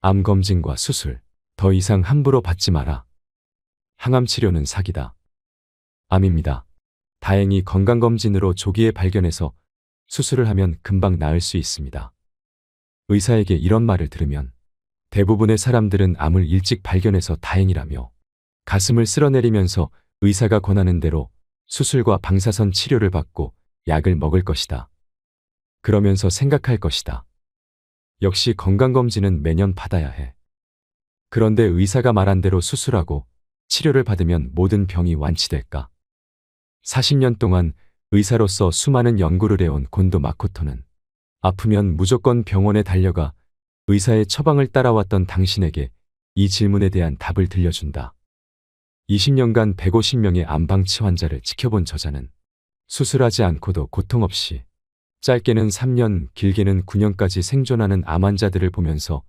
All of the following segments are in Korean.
암 검진과 수술, 더 이상 함부로 받지 마라. 항암 치료는 사기다. 암입니다. 다행히 건강검진으로 조기에 발견해서 수술을 하면 금방 나을 수 있습니다. 의사에게 이런 말을 들으면 대부분의 사람들은 암을 일찍 발견해서 다행이라며 가슴을 쓸어내리면서 의사가 권하는 대로 수술과 방사선 치료를 받고 약을 먹을 것이다. 그러면서 생각할 것이다. 역시 건강검진은 매년 받아야 해. 그런데 의사가 말한 대로 수술하고 치료를 받으면 모든 병이 완치될까? 40년 동안 의사로서 수많은 연구를 해온 곤도 마코토는 아프면 무조건 병원에 달려가 의사의 처방을 따라왔던 당신에게 이 질문에 대한 답을 들려준다. 20년간 150명의 암방치 환자를 지켜본 저자는 수술하지 않고도 고통 없이 짧게는 3년, 길게는 9년까지 생존하는 암 환자들을 보면서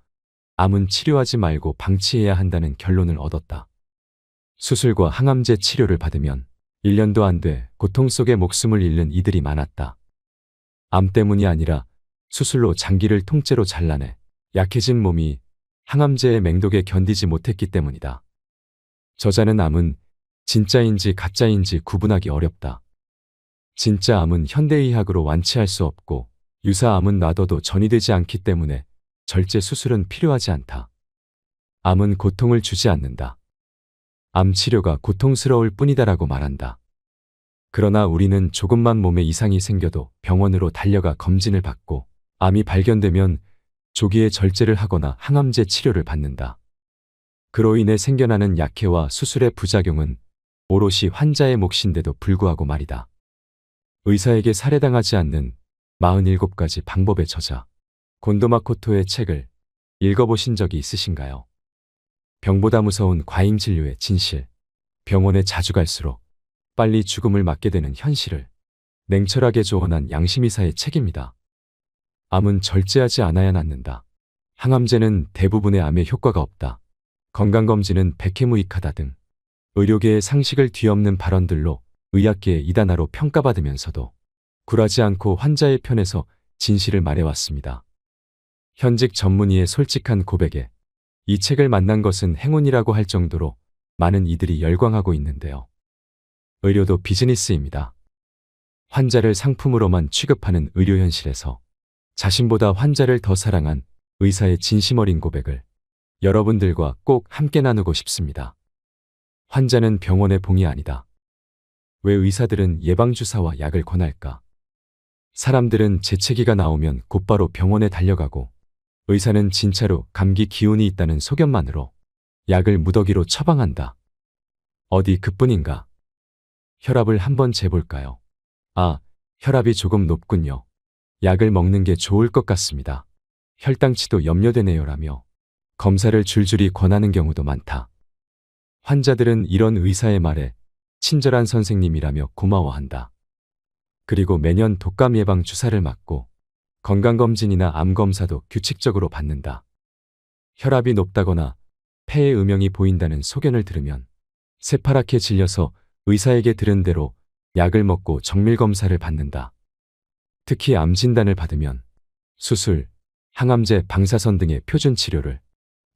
암은 치료하지 말고 방치해야 한다는 결론을 얻었다. 수술과 항암제 치료를 받으면 1년도 안 돼 고통 속에 목숨을 잃는 이들이 많았다. 암 때문이 아니라 수술로 장기를 통째로 잘라내 약해진 몸이 항암제의 맹독에 견디지 못했기 때문이다. 저자는 암은 진짜인지 가짜인지 구분하기 어렵다. 진짜 암은 현대의학으로 완치할 수 없고 유사암은 놔둬도 전이되지 않기 때문에 절제 수술은 필요하지 않다. 암은 고통을 주지 않는다. 암 치료가 고통스러울 뿐이다라고 말한다. 그러나 우리는 조금만 몸에 이상이 생겨도 병원으로 달려가 검진을 받고 암이 발견되면 조기에 절제를 하거나 항암제 치료를 받는다. 그로 인해 생겨나는 약해와 수술의 부작용은 오롯이 환자의 몫인데도 불구하고 말이다. 의사에게 살해당하지 않는 47가지 방법의 저자 곤도 마코토의 책을 읽어보신 적이 있으신가요? 병보다 무서운 과잉 진료의 진실, 병원에 자주 갈수록 빨리 죽음을 맞게 되는 현실을 냉철하게 조언한 양심이사의 책입니다. 암은 절제하지 않아야 낫는다. 항암제는 대부분의 암에 효과가 없다. 건강검진은 백해무익하다 등 의료계의 상식을 뒤엎는 발언들로 의학계의 이단아로 평가받으면서도 굴하지 않고 환자의 편에서 진실을 말해왔습니다. 현직 전문의의 솔직한 고백에 이 책을 만난 것은 행운이라고 할 정도로 많은 이들이 열광하고 있는데요. 의료도 비즈니스입니다. 환자를 상품으로만 취급하는 의료 현실에서 자신보다 환자를 더 사랑한 의사의 진심 어린 고백을 여러분들과 꼭 함께 나누고 싶습니다. 환자는 병원의 봉이 아니다. 왜 의사들은 예방주사와 약을 권할까? 사람들은 재채기가 나오면 곧바로 병원에 달려가고 의사는 진짜로 감기 기운이 있다는 소견만으로 약을 무더기로 처방한다. 어디 그뿐인가? 혈압을 한번 재볼까요? 아, 혈압이 조금 높군요. 약을 먹는 게 좋을 것 같습니다. 혈당치도 염려되네요라며 검사를 줄줄이 권하는 경우도 많다. 환자들은 이런 의사의 말에 친절한 선생님이라며 고마워한다. 그리고 매년 독감 예방 주사를 맞고 건강검진이나 암검사도 규칙적으로 받는다. 혈압이 높다거나 폐에 음영이 보인다는 소견을 들으면 새파랗게 질려서 의사에게 들은 대로 약을 먹고 정밀검사를 받는다. 특히 암 진단을 받으면 수술, 항암제, 방사선 등의 표준 치료를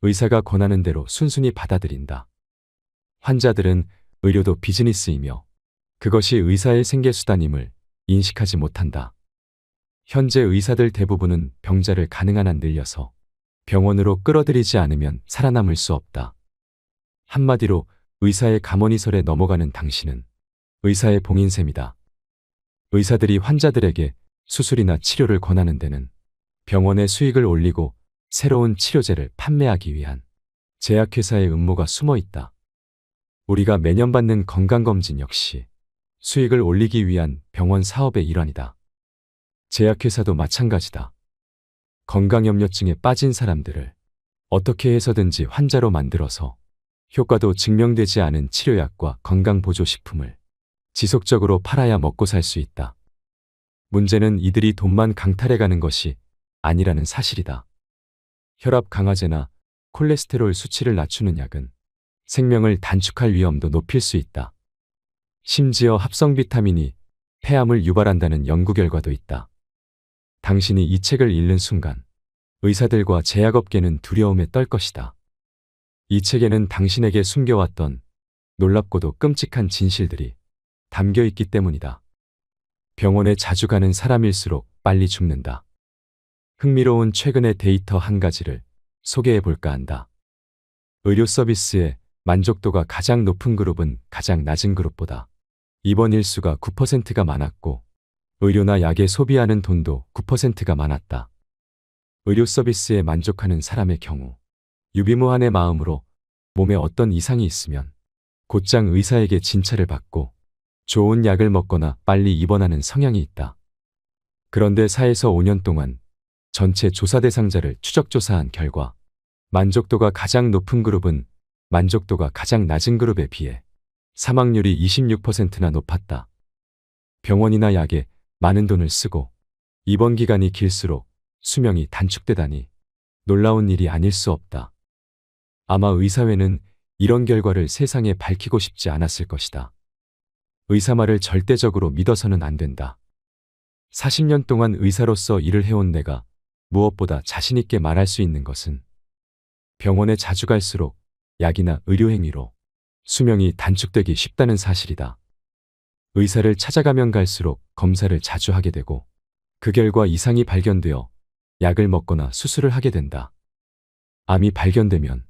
의사가 권하는 대로 순순히 받아들인다. 환자들은 의료도 비즈니스이며 그것이 의사의 생계수단임을 인식하지 못한다. 현재 의사들 대부분은 병자를 가능한 한 늘려서 병원으로 끌어들이지 않으면 살아남을 수 없다. 한마디로 의사의 가모니설에 넘어가는 당신은 의사의 봉인셈이다. 의사들이 환자들에게 수술이나 치료를 권하는 데는 병원의 수익을 올리고 새로운 치료제를 판매하기 위한 제약회사의 음모가 숨어 있다. 우리가 매년 받는 건강검진 역시 수익을 올리기 위한 병원 사업의 일환이다. 제약회사도 마찬가지다. 건강염려증에 빠진 사람들을 어떻게 해서든지 환자로 만들어서 효과도 증명되지 않은 치료약과 건강보조식품을 지속적으로 팔아야 먹고 살 수 있다. 문제는 이들이 돈만 강탈해가는 것이 아니라는 사실이다. 혈압 강화제나 콜레스테롤 수치를 낮추는 약은 생명을 단축할 위험도 높일 수 있다. 심지어 합성 비타민이 폐암을 유발한다는 연구 결과도 있다. 당신이 이 책을 읽는 순간 의사들과 제약업계는 두려움에 떨 것이다. 이 책에는 당신에게 숨겨왔던 놀랍고도 끔찍한 진실들이 담겨 있기 때문이다. 병원에 자주 가는 사람일수록 빨리 죽는다. 흥미로운 최근의 데이터 한 가지를 소개해 볼까 한다. 의료 서비스의 만족도가 가장 높은 그룹은 가장 낮은 그룹보다 입원 일수가 9%가 많았고 의료나 약에 소비하는 돈도 9%가 많았다. 의료 서비스에 만족하는 사람의 경우 유비무환의 마음으로 몸에 어떤 이상이 있으면 곧장 의사에게 진찰을 받고 좋은 약을 먹거나 빨리 입원하는 성향이 있다. 그런데 4에서 5년 동안 전체 조사 대상자를 추적 조사한 결과 만족도가 가장 높은 그룹은 만족도가 가장 낮은 그룹에 비해 사망률이 26%나 높았다. 병원이나 약에 많은 돈을 쓰고 입원 기간이 길수록 수명이 단축되다니 놀라운 일이 아닐 수 없다. 아마 의사회는 이런 결과를 세상에 밝히고 싶지 않았을 것이다. 의사 말을 절대적으로 믿어서는 안 된다. 40년 동안 의사로서 일을 해온 내가 무엇보다 자신 있게 말할 수 있는 것은 병원에 자주 갈수록 약이나 의료행위로 수명이 단축되기 쉽다는 사실이다. 의사를 찾아가면 갈수록 검사를 자주 하게 되고 그 결과 이상이 발견되어 약을 먹거나 수술을 하게 된다. 암이 발견되면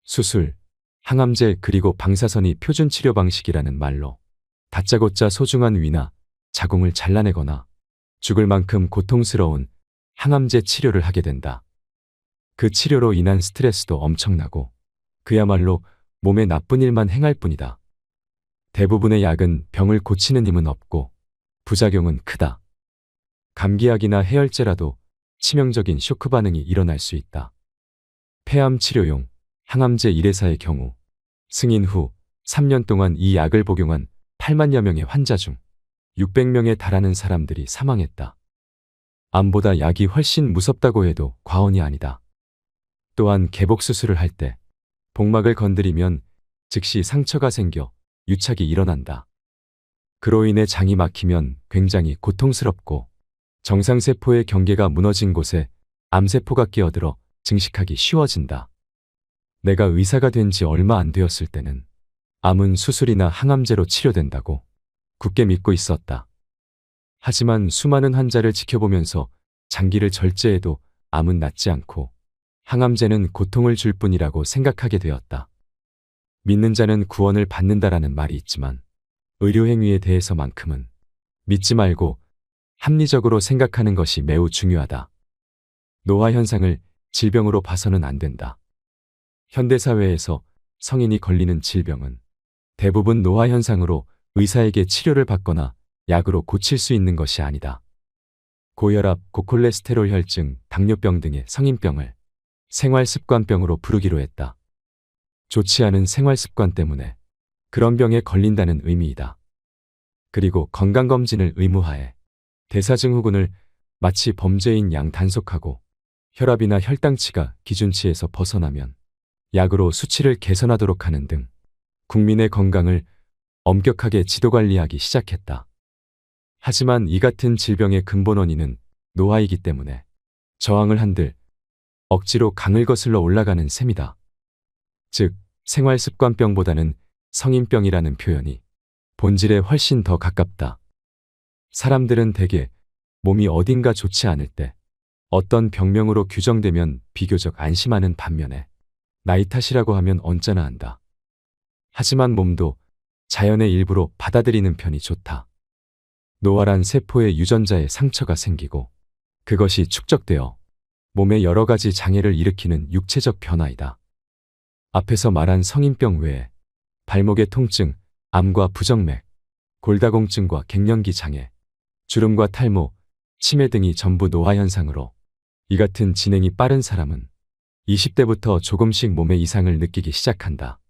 수술, 항암제 그리고 방사선이 표준 치료 방식이라는 말로 다짜고짜 소중한 위나 자궁을 잘라내거나 죽을 만큼 고통스러운 항암제 치료를 하게 된다. 그 치료로 인한 스트레스도 엄청나고 그야말로 몸에 나쁜 일만 행할 뿐이다. 대부분의 약은 병을 고치는 힘은 없고 부작용은 크다. 감기약이나 해열제라도 치명적인 쇼크 반응이 일어날 수 있다. 폐암 치료용 항암제 1회사의 경우 승인 후 3년 동안 이 약을 복용한 8만여 명의 환자 중 600명에 달하는 사람들이 사망했다. 암보다 약이 훨씬 무섭다고 해도 과언이 아니다. 또한 개복 수술을 할 때 복막을 건드리면 즉시 상처가 생겨 유착이 일어난다. 그로 인해 장이 막히면 굉장히 고통스럽고 정상세포의 경계가 무너진 곳에 암세포가 끼어들어 증식하기 쉬워진다. 내가 의사가 된 지 얼마 안 되었을 때는 암은 수술이나 항암제로 치료된다고 굳게 믿고 있었다. 하지만 수많은 환자를 지켜보면서 장기를 절제해도 암은 낫지 않고 항암제는 고통을 줄 뿐이라고 생각하게 되었다. 믿는 자는 구원을 받는다라는 말이 있지만 의료행위에 대해서만큼은 믿지 말고 합리적으로 생각하는 것이 매우 중요하다. 노화 현상을 질병으로 봐서는 안 된다. 현대사회에서 성인이 걸리는 질병은 대부분 노화 현상으로 의사에게 치료를 받거나 약으로 고칠 수 있는 것이 아니다. 고혈압, 고콜레스테롤 혈증, 당뇨병 등의 성인병을 생활습관병으로 부르기로 했다. 좋지 않은 생활습관 때문에 그런 병에 걸린다는 의미이다. 그리고 건강검진을 의무화해 대사증후군을 마치 범죄인 양 단속하고 혈압이나 혈당치가 기준치에서 벗어나면 약으로 수치를 개선하도록 하는 등 국민의 건강을 엄격하게 지도관리하기 시작했다. 하지만 이 같은 질병의 근본 원인은 노화이기 때문에 저항을 한들 억지로 강을 거슬러 올라가는 셈이다. 즉, 생활습관병보다는 성인병이라는 표현이 본질에 훨씬 더 가깝다. 사람들은 대개 몸이 어딘가 좋지 않을 때 어떤 병명으로 규정되면 비교적 안심하는 반면에 나이 탓이라고 하면 언짢아 한다. 하지만 몸도 자연의 일부로 받아들이는 편이 좋다. 노화란 세포의 유전자에 상처가 생기고 그것이 축적되어 몸에 여러 가지 장애를 일으키는 육체적 변화이다. 앞에서 말한 성인병 외에 발목의 통증, 암과 부정맥, 골다공증과 갱년기 장애, 주름과 탈모, 치매 등이 전부 노화 현상으로 이 같은 진행이 빠른 사람은 20대부터 조금씩 몸에 이상을 느끼기 시작한다.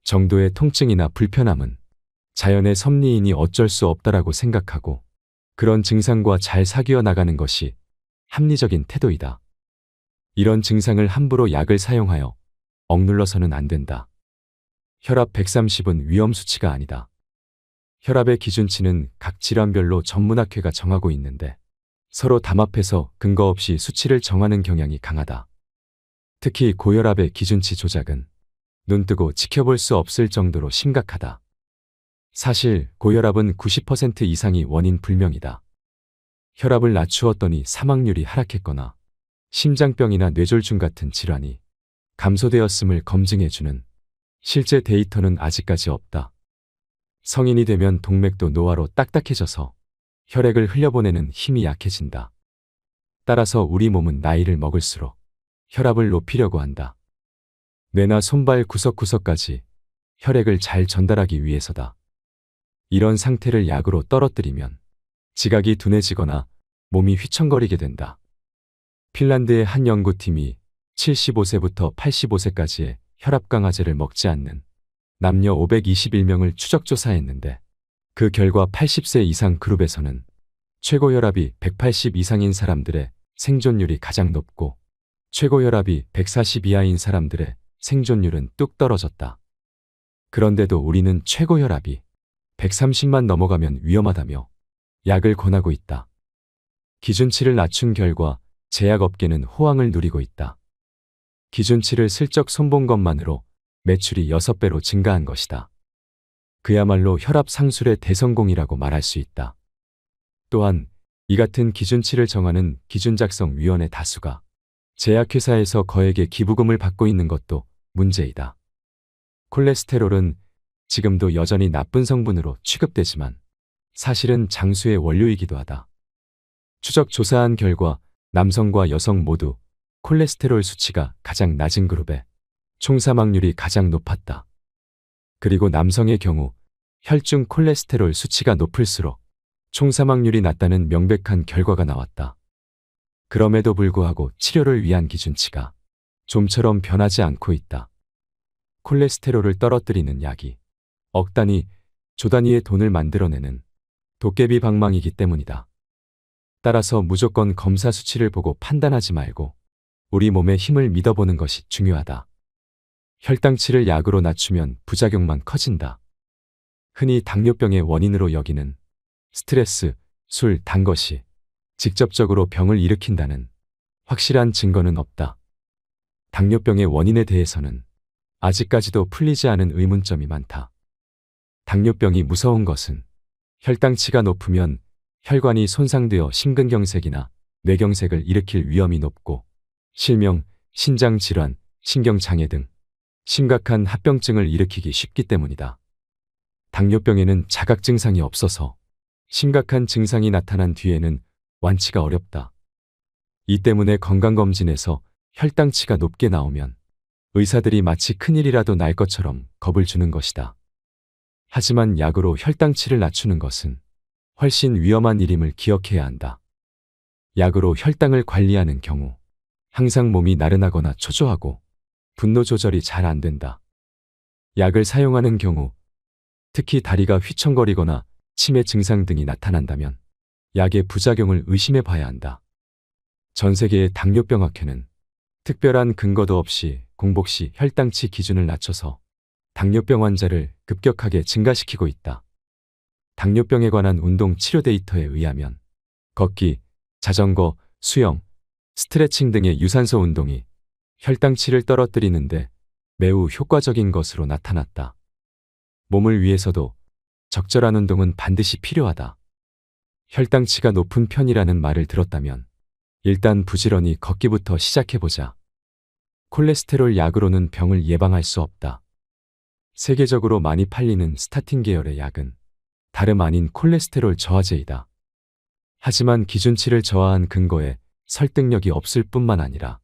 정도의 통증이나 불편함은 자연의 섭리이니 어쩔 수 없다라고 생각하고 그런 증상과 잘 사귀어 나가는 것이 합리적인 태도이다. 이런 증상을 함부로 약을 사용하여 억눌러서는 안 된다. 혈압 130은 위험 수치가 아니다. 혈압의 기준치는 각 질환별로 전문학회가 정하고 있는데 서로 담합해서 근거 없이 수치를 정하는 경향이 강하다. 특히 고혈압의 기준치 조작은 눈뜨고 지켜볼 수 없을 정도로 심각하다. 사실 고혈압은 90% 이상이 원인 불명이다. 혈압을 낮추었더니 사망률이 하락했거나 심장병이나 뇌졸중 같은 질환이 감소되었음을 검증해주는 실제 데이터는 아직까지 없다. 성인이 되면 동맥도 노화로 딱딱해져서 혈액을 흘려보내는 힘이 약해진다. 따라서 우리 몸은 나이를 먹을수록 혈압을 높이려고 한다. 뇌나 손발 구석구석까지 혈액을 잘 전달하기 위해서다. 이런 상태를 약으로 떨어뜨리면 지각이 둔해지거나 몸이 휘청거리게 된다. 핀란드의 한 연구팀이 75세부터 85세까지의 혈압 강화제를 먹지 않는 남녀 521명을 추적 조사했는데 그 결과 80세 이상 그룹에서는 최고 혈압이 180 이상인 사람들의 생존율이 가장 높고 최고 혈압이 140 이하인 사람들의 생존율은 뚝 떨어졌다. 그런데도 우리는 최고 혈압이 130만 넘어가면 위험하다며 약을 권하고 있다. 기준치를 낮춘 결과 제약업계는 호황을 누리고 있다. 기준치를 슬쩍 손본 것만으로 매출이 6배로 증가한 것이다. 그야말로 혈압 상술의 대성공이라고 말할 수 있다. 또한 이 같은 기준치를 정하는 기준작성위원회 다수가 제약회사에서 거액의 기부금을 받고 있는 것도 문제이다. 콜레스테롤은 지금도 여전히 나쁜 성분으로 취급되지만 사실은 장수의 원료이기도 하다. 추적 조사한 결과 남성과 여성 모두 콜레스테롤 수치가 가장 낮은 그룹에 총사망률이 가장 높았다. 그리고 남성의 경우 혈중 콜레스테롤 수치가 높을수록 총사망률이 낮다는 명백한 결과가 나왔다. 그럼에도 불구하고 치료를 위한 기준치가 좀처럼 변하지 않고 있다. 콜레스테롤을 떨어뜨리는 약이 억 단위, 조 단위의 돈을 만들어내는 도깨비 방망이기 때문이다. 따라서 무조건 검사 수치를 보고 판단하지 말고 우리 몸의 힘을 믿어보는 것이 중요하다. 혈당치를 약으로 낮추면 부작용만 커진다. 흔히 당뇨병의 원인으로 여기는 스트레스, 술, 단 것이 직접적으로 병을 일으킨다는 확실한 증거는 없다. 당뇨병의 원인에 대해서는 아직까지도 풀리지 않은 의문점이 많다. 당뇨병이 무서운 것은 혈당치가 높으면 혈관이 손상되어 심근경색이나 뇌경색을 일으킬 위험이 높고 실명, 신장질환, 신경장애 등 심각한 합병증을 일으키기 쉽기 때문이다. 당뇨병에는 자각 증상이 없어서 심각한 증상이 나타난 뒤에는 완치가 어렵다. 이 때문에 건강검진에서 혈당치가 높게 나오면 의사들이 마치 큰일이라도 날 것처럼 겁을 주는 것이다. 하지만 약으로 혈당치를 낮추는 것은 훨씬 위험한 일임을 기억해야 한다. 약으로 혈당을 관리하는 경우 항상 몸이 나른하거나 초조하고 분노 조절이 잘 안 된다. 약을 사용하는 경우 특히 다리가 휘청거리거나 치매 증상 등이 나타난다면 약의 부작용을 의심해 봐야 한다. 전 세계의 당뇨병학회는 특별한 근거도 없이 공복 시 혈당치 기준을 낮춰서 당뇨병 환자를 급격하게 증가시키고 있다. 당뇨병에 관한 운동 치료 데이터에 의하면 걷기, 자전거, 수영, 스트레칭 등의 유산소 운동이 혈당치를 떨어뜨리는데 매우 효과적인 것으로 나타났다. 몸을 위해서도 적절한 운동은 반드시 필요하다. 혈당치가 높은 편이라는 말을 들었다면 일단 부지런히 걷기부터 시작해보자. 콜레스테롤 약으로는 병을 예방할 수 없다. 세계적으로 많이 팔리는 스타틴 계열의 약은 다름 아닌 콜레스테롤 저하제이다. 하지만 기준치를 저하한 근거에 설득력이 없을 뿐만 아니라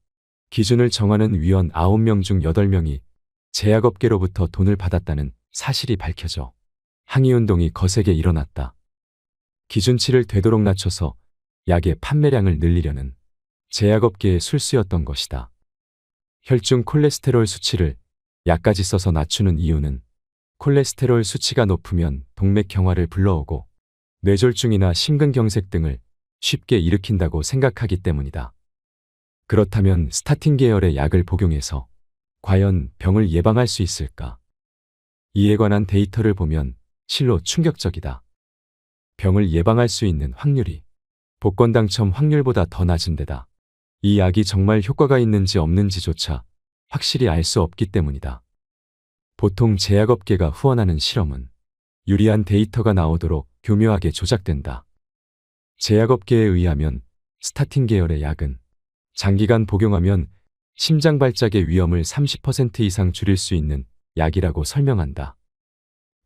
기준을 정하는 위원 9명 중 8명이 제약업계로부터 돈을 받았다는 사실이 밝혀져 항의운동이 거세게 일어났다. 기준치를 되도록 낮춰서 약의 판매량을 늘리려는 제약업계의 술수였던 것이다. 혈중 콜레스테롤 수치를 약까지 써서 낮추는 이유는 콜레스테롤 수치가 높으면 동맥경화를 불러오고 뇌졸중이나 심근경색 등을 쉽게 일으킨다고 생각하기 때문이다. 그렇다면 스타틴 계열의 약을 복용해서 과연 병을 예방할 수 있을까? 이에 관한 데이터를 보면 실로 충격적이다. 병을 예방할 수 있는 확률이 복권 당첨 확률보다 더 낮은 데다 이 약이 정말 효과가 있는지 없는지조차 확실히 알 수 없기 때문이다. 보통 제약업계가 후원하는 실험은 유리한 데이터가 나오도록 교묘하게 조작된다. 제약업계에 의하면 스타틴 계열의 약은 장기간 복용하면 심장 발작의 위험을 30% 이상 줄일 수 있는 약이라고 설명한다.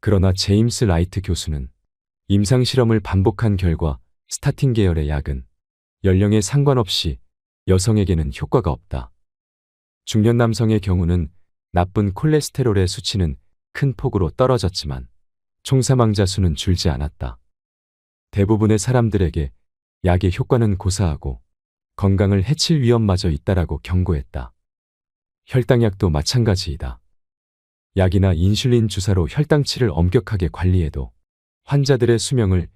그러나 제임스 라이트 교수는 임상 실험을 반복한 결과 스타틴 계열의 약은 연령에 상관없이 여성에게는 효과가 없다. 중년 남성의 경우는 나쁜 콜레스테롤의 수치는 큰 폭으로 떨어졌지만 총사망자 수는 줄지 않았다. 대부분의 사람들에게 약의 효과는 고사하고 건강을 해칠 위험마저 있다라고 경고했다. 혈당약도 마찬가지이다. 약이나 인슐린 주사로 혈당치를 엄격하게 관리해도 환자들의 수명을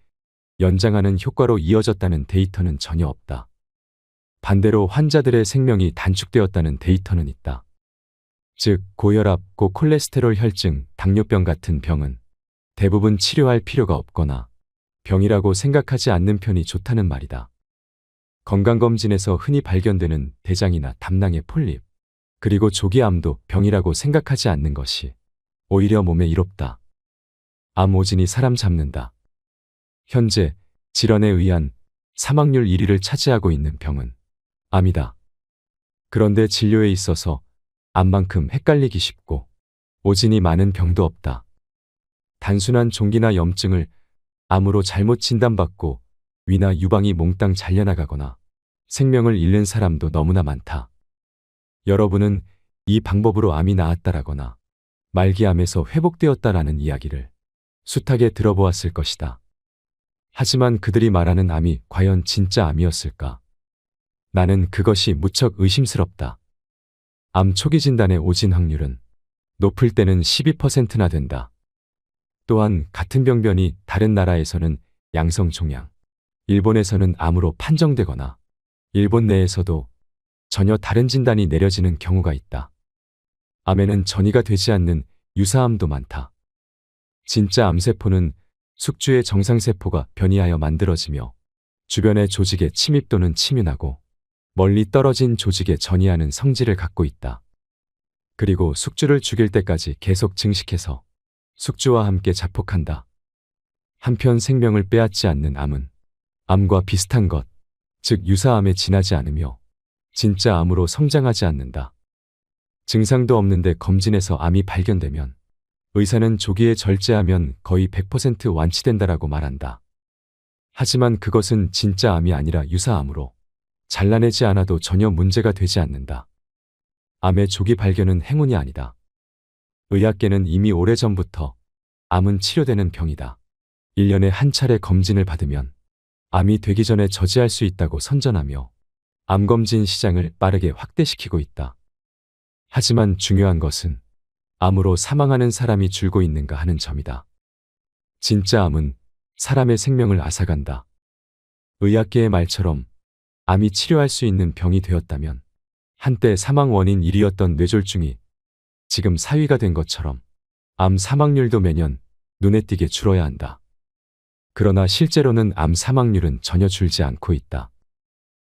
연장하는 효과로 이어졌다는 데이터는 전혀 없다. 반대로 환자들의 생명이 단축되었다는 데이터는 있다. 즉, 고혈압, 고콜레스테롤 혈증, 당뇨병 같은 병은 대부분 치료할 필요가 없거나 병이라고 생각하지 않는 편이 좋다는 말이다. 건강검진에서 흔히 발견되는 대장이나 담낭의 폴립, 그리고 조기암도 병이라고 생각하지 않는 것이 오히려 몸에 이롭다. 암 오진이 사람 잡는다. 현재 질환에 의한 사망률 1위를 차지하고 있는 병은 암이다. 그런데 진료에 있어서 암만큼 헷갈리기 쉽고 오진이 많은 병도 없다. 단순한 종기나 염증을 암으로 잘못 진단받고 위나 유방이 몽땅 잘려나가거나 생명을 잃는 사람도 너무나 많다. 여러분은 이 방법으로 암이 나았다라거나 말기암에서 회복되었다라는 이야기를 숱하게 들어보았을 것이다. 하지만 그들이 말하는 암이 과연 진짜 암이었을까? 나는 그것이 무척 의심스럽다. 암 초기 진단의 오진 확률은 높을 때는 12%나 된다. 또한 같은 병변이 다른 나라에서는 양성 종양, 일본에서는 암으로 판정되거나 일본 내에서도 전혀 다른 진단이 내려지는 경우가 있다. 암에는 전이가 되지 않는 유사암도 많다. 진짜 암세포는 숙주의 정상세포가 변이하여 만들어지며 주변의 조직에 침입 또는 침윤하고 멀리 떨어진 조직에 전이하는 성질을 갖고 있다. 그리고 숙주를 죽일 때까지 계속 증식해서 숙주와 함께 자폭한다. 한편 생명을 빼앗지 않는 암은 암과 비슷한 것, 즉 유사암에 지나지 않으며 진짜 암으로 성장하지 않는다. 증상도 없는데 검진에서 암이 발견되면 의사는 조기에 절제하면 거의 100% 완치된다라고 말한다. 하지만 그것은 진짜 암이 아니라 유사암으로 잘라내지 않아도 전혀 문제가 되지 않는다. 암의 조기 발견은 행운이 아니다. 의학계는 이미 오래전부터 암은 치료되는 병이다. 1년에 한 차례 검진을 받으면 암이 되기 전에 저지할 수 있다고 선전하며 암검진 시장을 빠르게 확대시키고 있다. 하지만 중요한 것은 암으로 사망하는 사람이 줄고 있는가 하는 점이다. 진짜 암은 사람의 생명을 앗아간다. 의학계의 말처럼 암이 치료할 수 있는 병이 되었다면 한때 사망 원인 1위였던 뇌졸중이 지금 4위가 된 것처럼 암 사망률도 매년 눈에 띄게 줄어야 한다. 그러나 실제로는 암 사망률은 전혀 줄지 않고 있다.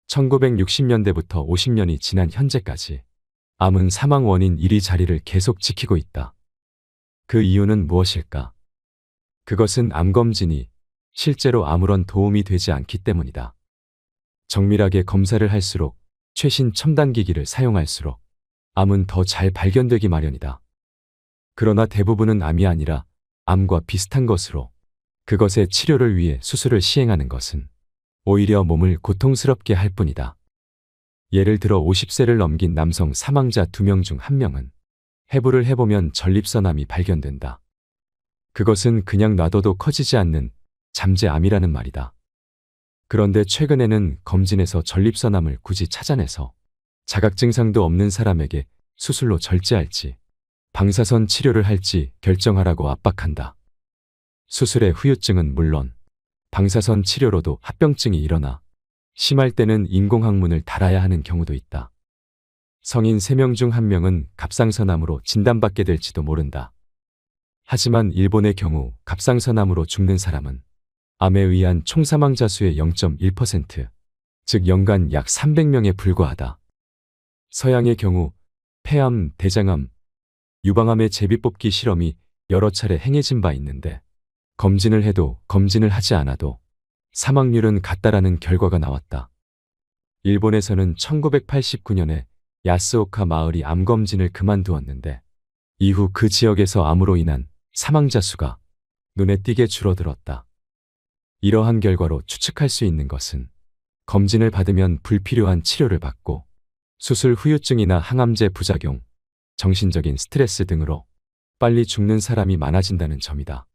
1960년대부터 50년이 지난 현재까지 암은 사망 원인 1위 자리를 계속 지키고 있다. 그 이유는 무엇일까? 그것은 암검진이 실제로 아무런 도움이 되지 않기 때문이다. 정밀하게 검사를 할수록 최신 첨단 기기를 사용할수록 암은 더 잘 발견되기 마련이다. 그러나 대부분은 암이 아니라 암과 비슷한 것으로 그것의 치료를 위해 수술을 시행하는 것은 오히려 몸을 고통스럽게 할 뿐이다. 예를 들어 50세를 넘긴 남성 사망자 2명 중 1명은 해부를 해보면 전립선암이 발견된다. 그것은 그냥 놔둬도 커지지 않는 잠재암이라는 말이다. 그런데 최근에는 검진에서 전립선암을 굳이 찾아내서 자각 증상도 없는 사람에게 수술로 절제할지 방사선 치료를 할지 결정하라고 압박한다. 수술의 후유증은 물론 방사선 치료로도 합병증이 일어나 심할 때는 인공항문을 달아야 하는 경우도 있다. 성인 3명 중 1명은 갑상선암으로 진단받게 될지도 모른다. 하지만 일본의 경우 갑상선암으로 죽는 사람은 암에 의한 총 사망자 수의 0.1%, 즉 연간 약 300명에 불과하다. 서양의 경우 폐암, 대장암, 유방암의 제비뽑기 실험이 여러 차례 행해진 바 있는데 검진을 해도 검진을 하지 않아도 사망률은 같다라는 결과가 나왔다. 일본에서는 1989년에 야스오카 마을이 암검진을 그만두었는데 이후 그 지역에서 암으로 인한 사망자 수가 눈에 띄게 줄어들었다. 이러한 결과로 추측할 수 있는 것은 검진을 받으면 불필요한 치료를 받고 수술 후유증이나 항암제 부작용, 정신적인 스트레스 등으로 빨리 죽는 사람이 많아진다는 점이다.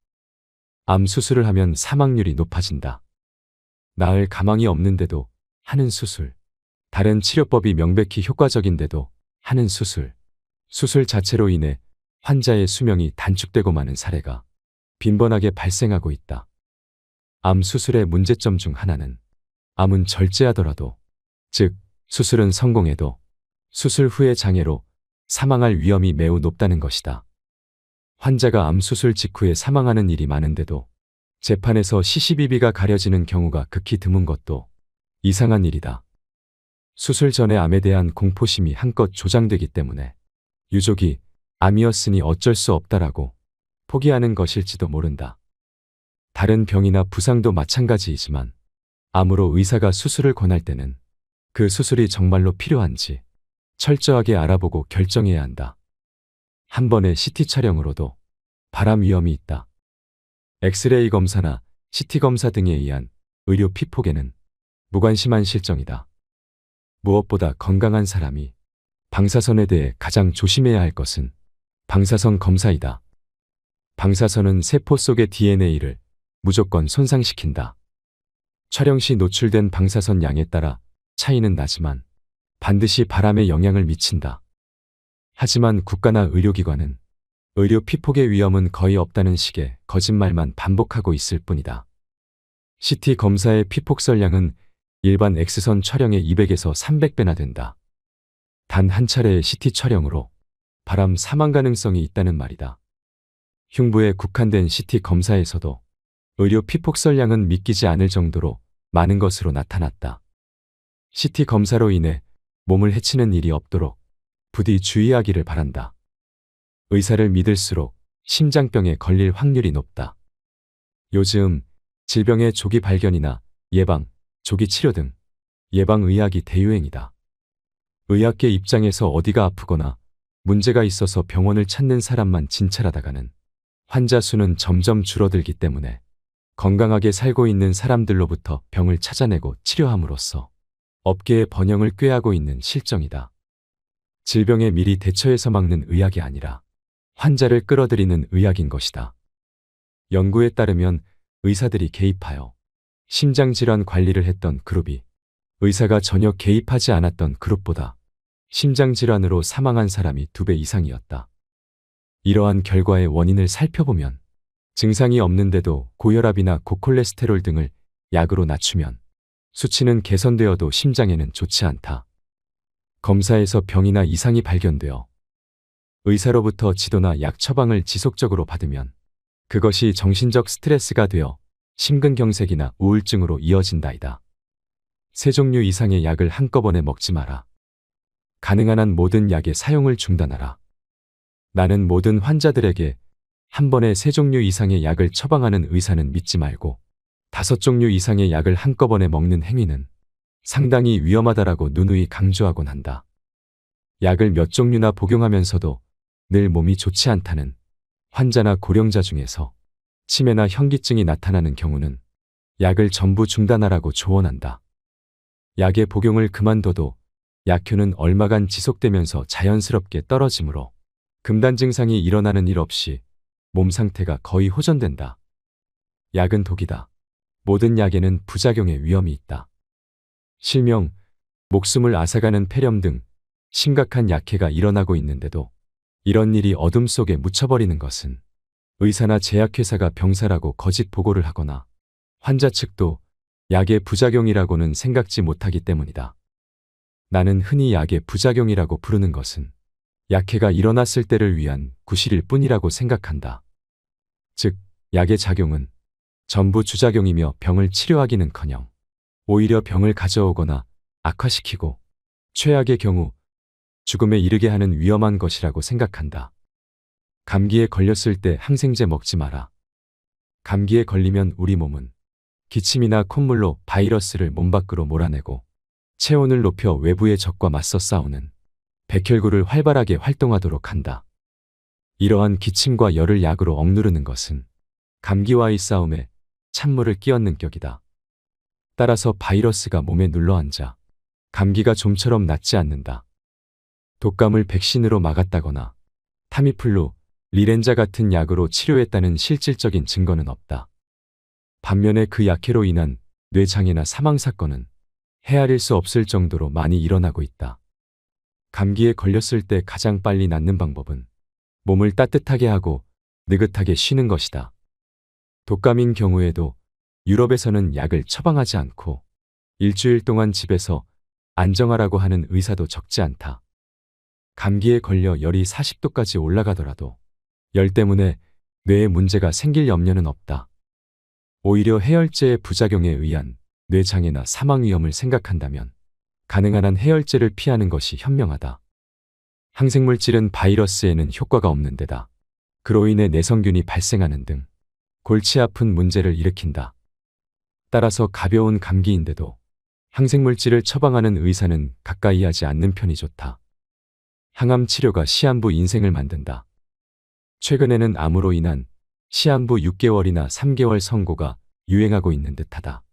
암 수술을 하면 사망률이 높아진다. 나을 가망이 없는데도 하는 수술, 다른 치료법이 명백히 효과적인데도 하는 수술, 수술 자체로 인해 환자의 수명이 단축되고 마는 사례가 빈번하게 발생하고 있다. 암 수술의 문제점 중 하나는 암은 절제하더라도, 즉 수술은 성공해도 수술 후의 장애로 사망할 위험이 매우 높다는 것이다. 환자가 암 수술 직후에 사망하는 일이 많은데도 재판에서 시시비비가 가려지는 경우가 극히 드문 것도 이상한 일이다. 수술 전에 암에 대한 공포심이 한껏 조장되기 때문에 유족이 암이었으니 어쩔 수 없다라고 포기하는 것일지도 모른다. 다른 병이나 부상도 마찬가지이지만 암으로 의사가 수술을 권할 때는 그 수술이 정말로 필요한지 철저하게 알아보고 결정해야 한다. 한 번의 CT 촬영으로도 발암 위험이 있다. 엑스레이 검사나 CT 검사 등에 의한 의료 피폭에는 무관심한 실정이다. 무엇보다 건강한 사람이 방사선에 대해 가장 조심해야 할 것은 방사선 검사이다. 방사선은 세포 속의 DNA를 무조건 손상시킨다. 촬영 시 노출된 방사선 양에 따라 차이는 나지만 반드시 발암에 영향을 미친다. 하지만 국가나 의료기관은 의료 피폭의 위험은 거의 없다는 식의 거짓말만 반복하고 있을 뿐이다. CT 검사의 피폭설량은 일반 X선 촬영의 200에서 300배나 된다. 단 한 차례의 CT 촬영으로 발암 사망 가능성이 있다는 말이다. 흉부에 국한된 CT 검사에서도 의료 피폭설량은 믿기지 않을 정도로 많은 것으로 나타났다. CT 검사로 인해 몸을 해치는 일이 없도록 부디 주의하기를 바란다. 의사를 믿을수록 심장병에 걸릴 확률이 높다. 요즘 질병의 조기 발견이나 예방, 조기 치료 등 예방의학이 대유행이다. 의학계 입장에서 어디가 아프거나 문제가 있어서 병원을 찾는 사람만 진찰하다가는 환자 수는 점점 줄어들기 때문에 건강하게 살고 있는 사람들로부터 병을 찾아내고 치료함으로써 업계의 번영을 꾀하고 있는 실정이다. 질병에 미리 대처해서 막는 의학이 아니라 환자를 끌어들이는 의학인 것이다. 연구에 따르면 의사들이 개입하여 심장질환 관리를 했던 그룹이 의사가 전혀 개입하지 않았던 그룹보다 심장질환으로 사망한 사람이 2배 이상이었다. 이러한 결과의 원인을 살펴보면 증상이 없는데도 고혈압이나 고콜레스테롤 등을 약으로 낮추면 수치는 개선되어도 심장에는 좋지 않다. 검사에서 병이나 이상이 발견되어 의사로부터 지도나 약 처방을 지속적으로 받으면 그것이 정신적 스트레스가 되어 심근경색이나 우울증으로 이어진다이다. 3종류 이상의 약을 한꺼번에 먹지 마라. 가능한 한 모든 약의 사용을 중단하라. 나는 모든 환자들에게 한 번에 3종류 이상의 약을 처방하는 의사는 믿지 말고 5종류 이상의 약을 한꺼번에 먹는 행위는 상당히 위험하다라고 누누이 강조하곤 한다. 약을 몇 종류나 복용하면서도 늘 몸이 좋지 않다는 환자나 고령자 중에서 치매나 현기증이 나타나는 경우는 약을 전부 중단하라고 조언한다. 약의 복용을 그만둬도 약효는 얼마간 지속되면서 자연스럽게 떨어지므로 금단 증상이 일어나는 일 없이 몸 상태가 거의 호전된다. 약은 독이다. 모든 약에는 부작용의 위험이 있다. 실명, 목숨을 앗아가는 폐렴 등 심각한 약해가 일어나고 있는데도 이런 일이 어둠 속에 묻혀버리는 것은 의사나 제약회사가 병사라고 거짓 보고를 하거나 환자 측도 약의 부작용이라고는 생각지 못하기 때문이다. 나는 흔히 약의 부작용이라고 부르는 것은 약해가 일어났을 때를 위한 구실일 뿐이라고 생각한다. 즉, 약의 작용은 전부 주작용이며 병을 치료하기는커녕 오히려 병을 가져오거나 악화시키고 최악의 경우 죽음에 이르게 하는 위험한 것이라고 생각한다. 감기에 걸렸을 때 항생제 먹지 마라. 감기에 걸리면 우리 몸은 기침이나 콧물로 바이러스를 몸 밖으로 몰아내고 체온을 높여 외부의 적과 맞서 싸우는 백혈구를 활발하게 활동하도록 한다. 이러한 기침과 열을 약으로 억누르는 것은 감기와의 싸움에 찬물을 끼얹는 격이다. 따라서 바이러스가 몸에 눌러앉아 감기가 좀처럼 낫지 않는다. 독감을 백신으로 막았다거나 타미플루, 리렌자 같은 약으로 치료했다는 실질적인 증거는 없다. 반면에 그 약해로 인한 뇌장애나 사망 사건은 헤아릴 수 없을 정도로 많이 일어나고 있다. 감기에 걸렸을 때 가장 빨리 낫는 방법은 몸을 따뜻하게 하고 느긋하게 쉬는 것이다. 독감인 경우에도 유럽에서는 약을 처방하지 않고 일주일 동안 집에서 안정하라고 하는 의사도 적지 않다. 감기에 걸려 열이 40도까지 올라가더라도 열 때문에 뇌에 문제가 생길 염려는 없다. 오히려 해열제의 부작용에 의한 뇌장애나 사망 위험을 생각한다면 가능한 한 해열제를 피하는 것이 현명하다. 항생물질은 바이러스에는 효과가 없는 데다 그로 인해 내성균이 발생하는 등 골치 아픈 문제를 일으킨다. 따라서 가벼운 감기인데도 항생물질을 처방하는 의사는 가까이 하지 않는 편이 좋다. 항암 치료가 시한부 인생을 만든다. 최근에는 암으로 인한 시한부 6개월이나 3개월 선고가 유행하고 있는 듯하다.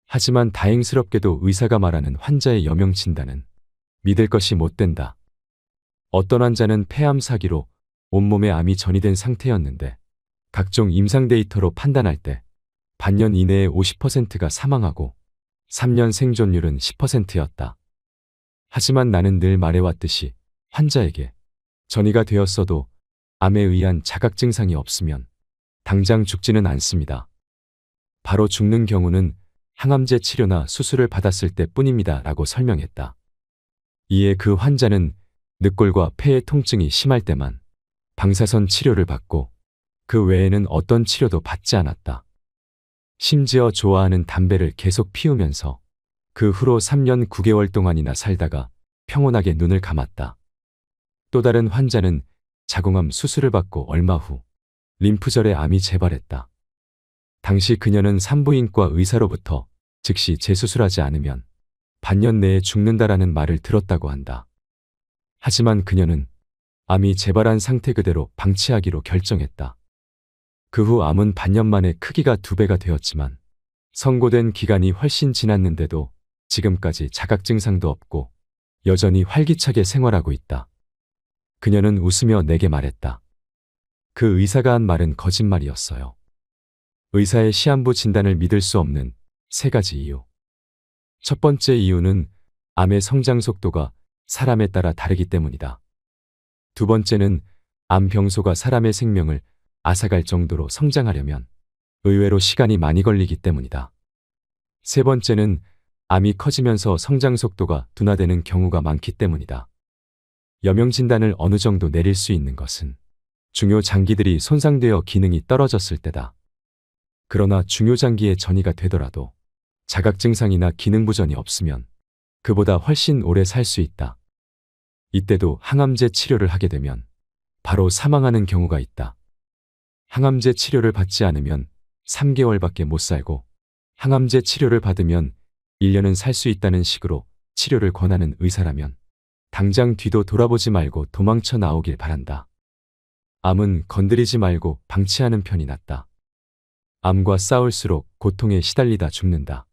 하지만 다행스럽게도 의사가 말하는 환자의 여명 진단은 믿을 것이 못 된다. 어떤 환자는 폐암 사기로 온몸에 암이 전이된 상태였는데 각종 임상 데이터로 판단할 때 반년 이내에 50%가 사망하고 3년 생존율은 10%였다. 하지만 나는 늘 말해왔듯이 환자에게 전이가 되었어도 암에 의한 자각 증상이 없으면 당장 죽지는 않습니다. 바로 죽는 경우는 항암제 치료나 수술을 받았을 때뿐입니다. 라고 설명했다. 이에 그 환자는 늑골과 폐의 통증이 심할 때만 방사선 치료를 받고 그 외에는 어떤 치료도 받지 않았다. 심지어 좋아하는 담배를 계속 피우면서 그 후로 3년 9개월 동안이나 살다가 평온하게 눈을 감았다. 또 다른 환자는 자궁암 수술을 받고 얼마 후 림프절에 암이 재발했다. 당시 그녀는 산부인과 의사로부터 즉시 재수술하지 않으면 반년 내에 죽는다라는 말을 들었다고 한다. 하지만 그녀는 암이 재발한 상태 그대로 방치하기로 결정했다. 그 후 암은 반년 만에 크기가 2배가 되었지만 선고된 기간이 훨씬 지났는데도 지금까지 자각 증상도 없고 여전히 활기차게 생활하고 있다. 그녀는 웃으며 내게 말했다. 그 의사가 한 말은 거짓말이었어요. 의사의 시한부 진단을 믿을 수 없는 3가지 이유. 첫 번째 이유는 암의 성장 속도가 사람에 따라 다르기 때문이다. 두 번째는 암 병소가 사람의 생명을 앗아갈 정도로 성장하려면 의외로 시간이 많이 걸리기 때문이다. 세 번째는 암이 커지면서 성장 속도가 둔화되는 경우가 많기 때문이다. 여명 진단을 어느 정도 내릴 수 있는 것은 중요 장기들이 손상되어 기능이 떨어졌을 때다. 그러나 중요 장기에 전이가 되더라도 자각 증상이나 기능 부전이 없으면 그보다 훨씬 오래 살 수 있다. 이때도 항암제 치료를 하게 되면 바로 사망하는 경우가 있다. 항암제 치료를 받지 않으면 3개월밖에 못 살고 항암제 치료를 받으면 1년은 살 수 있다는 식으로 치료를 권하는 의사라면 당장 뒤도 돌아보지 말고 도망쳐 나오길 바란다. 암은 건드리지 말고 방치하는 편이 낫다. 암과 싸울수록 고통에 시달리다 죽는다.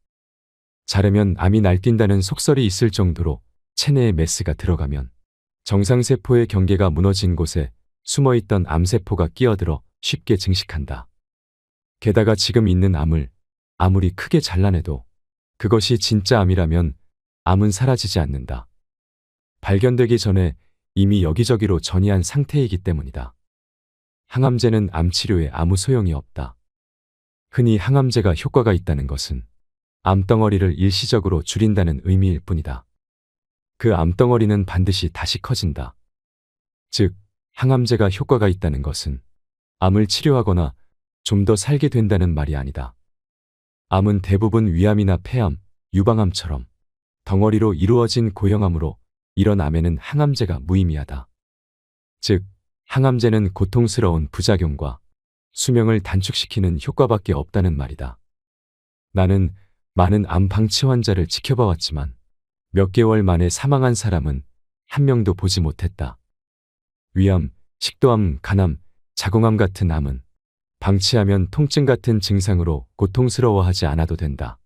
자려면 암이 날뛴다는 속설이 있을 정도로 체내에 메스가 들어가면 정상세포의 경계가 무너진 곳에 숨어있던 암세포가 끼어들어 쉽게 증식한다. 게다가 지금 있는 암을 아무리 크게 잘라내도 그것이 진짜 암이라면 암은 사라지지 않는다. 발견되기 전에 이미 여기저기로 전이한 상태이기 때문이다. 항암제는 암 치료에 아무 소용이 없다. 흔히 항암제가 효과가 있다는 것은 암덩어리를 일시적으로 줄인다는 의미일 뿐이다. 그 암덩어리는 반드시 다시 커진다. 즉, 항암제가 효과가 있다는 것은 암을 치료하거나 좀 더 살게 된다는 말이 아니다. 암은 대부분 위암이나 폐암, 유방암처럼 덩어리로 이루어진 고형암으로 이런 암에는 항암제가 무의미하다. 즉, 항암제는 고통스러운 부작용과 수명을 단축시키는 효과밖에 없다는 말이다. 나는 많은 암 방치 환자를 지켜봐왔지만 몇 개월 만에 사망한 사람은 한 명도 보지 못했다. 위암, 식도암, 간암, 자궁암 같은 암은 방치하면 통증 같은 증상으로 고통스러워하지 않아도 된다.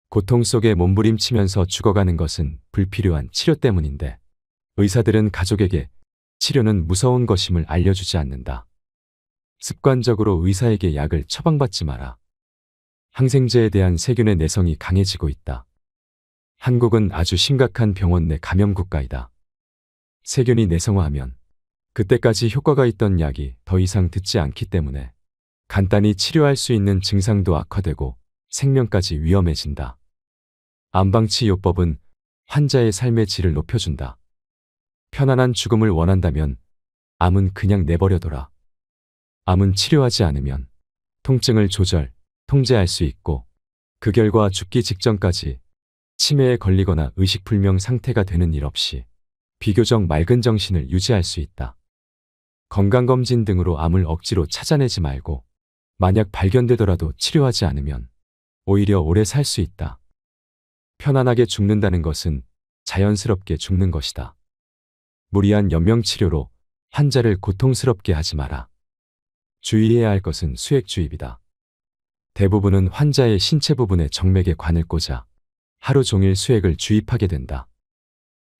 고통 속에 몸부림치면서 죽어가는 것은 불필요한 치료 때문인데 의사들은 가족에게 치료는 무서운 것임을 알려주지 않는다. 습관적으로 의사에게 약을 처방받지 마라. 항생제에 대한 세균의 내성이 강해지고 있다. 한국은 아주 심각한 병원 내 감염 국가이다. 세균이 내성화하면 그때까지 효과가 있던 약이 더 이상 듣지 않기 때문에 간단히 치료할 수 있는 증상도 악화되고 생명까지 위험해진다. 암방치 요법은 환자의 삶의 질을 높여준다. 편안한 죽음을 원한다면 암은 그냥 내버려둬라. 암은 치료하지 않으면 통증을 통제할 수 있고 그 결과 죽기 직전까지 치매에 걸리거나 의식불명 상태가 되는 일 없이 비교적 맑은 정신을 유지할 수 있다. 건강검진 등으로 암을 억지로 찾아내지 말고 만약 발견되더라도 치료하지 않으면 오히려 오래 살 수 있다. 편안하게 죽는다는 것은 자연스럽게 죽는 것이다. 무리한 연명치료로 환자를 고통스럽게 하지 마라. 주의해야 할 것은 수액주입이다. 대부분은 환자의 신체 부분에 정맥에 관을 꽂아 하루 종일 수액을 주입하게 된다.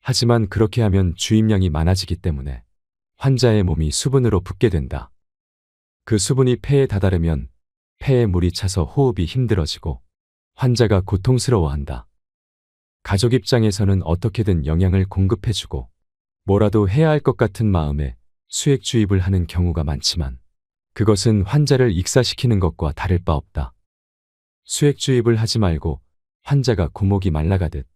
하지만 그렇게 하면 주입량이 많아지기 때문에 환자의 몸이 수분으로 붓게 된다. 그 수분이 폐에 다다르면 폐에 물이 차서 호흡이 힘들어지고 환자가 고통스러워한다. 가족 입장에서는 어떻게든 영양을 공급해주고 뭐라도 해야 할 것 같은 마음에 수액 주입을 하는 경우가 많지만 그것은 환자를 익사시키는 것과 다를 바 없다. 수액 주입을 하지 말고 환자가 고목이 말라가듯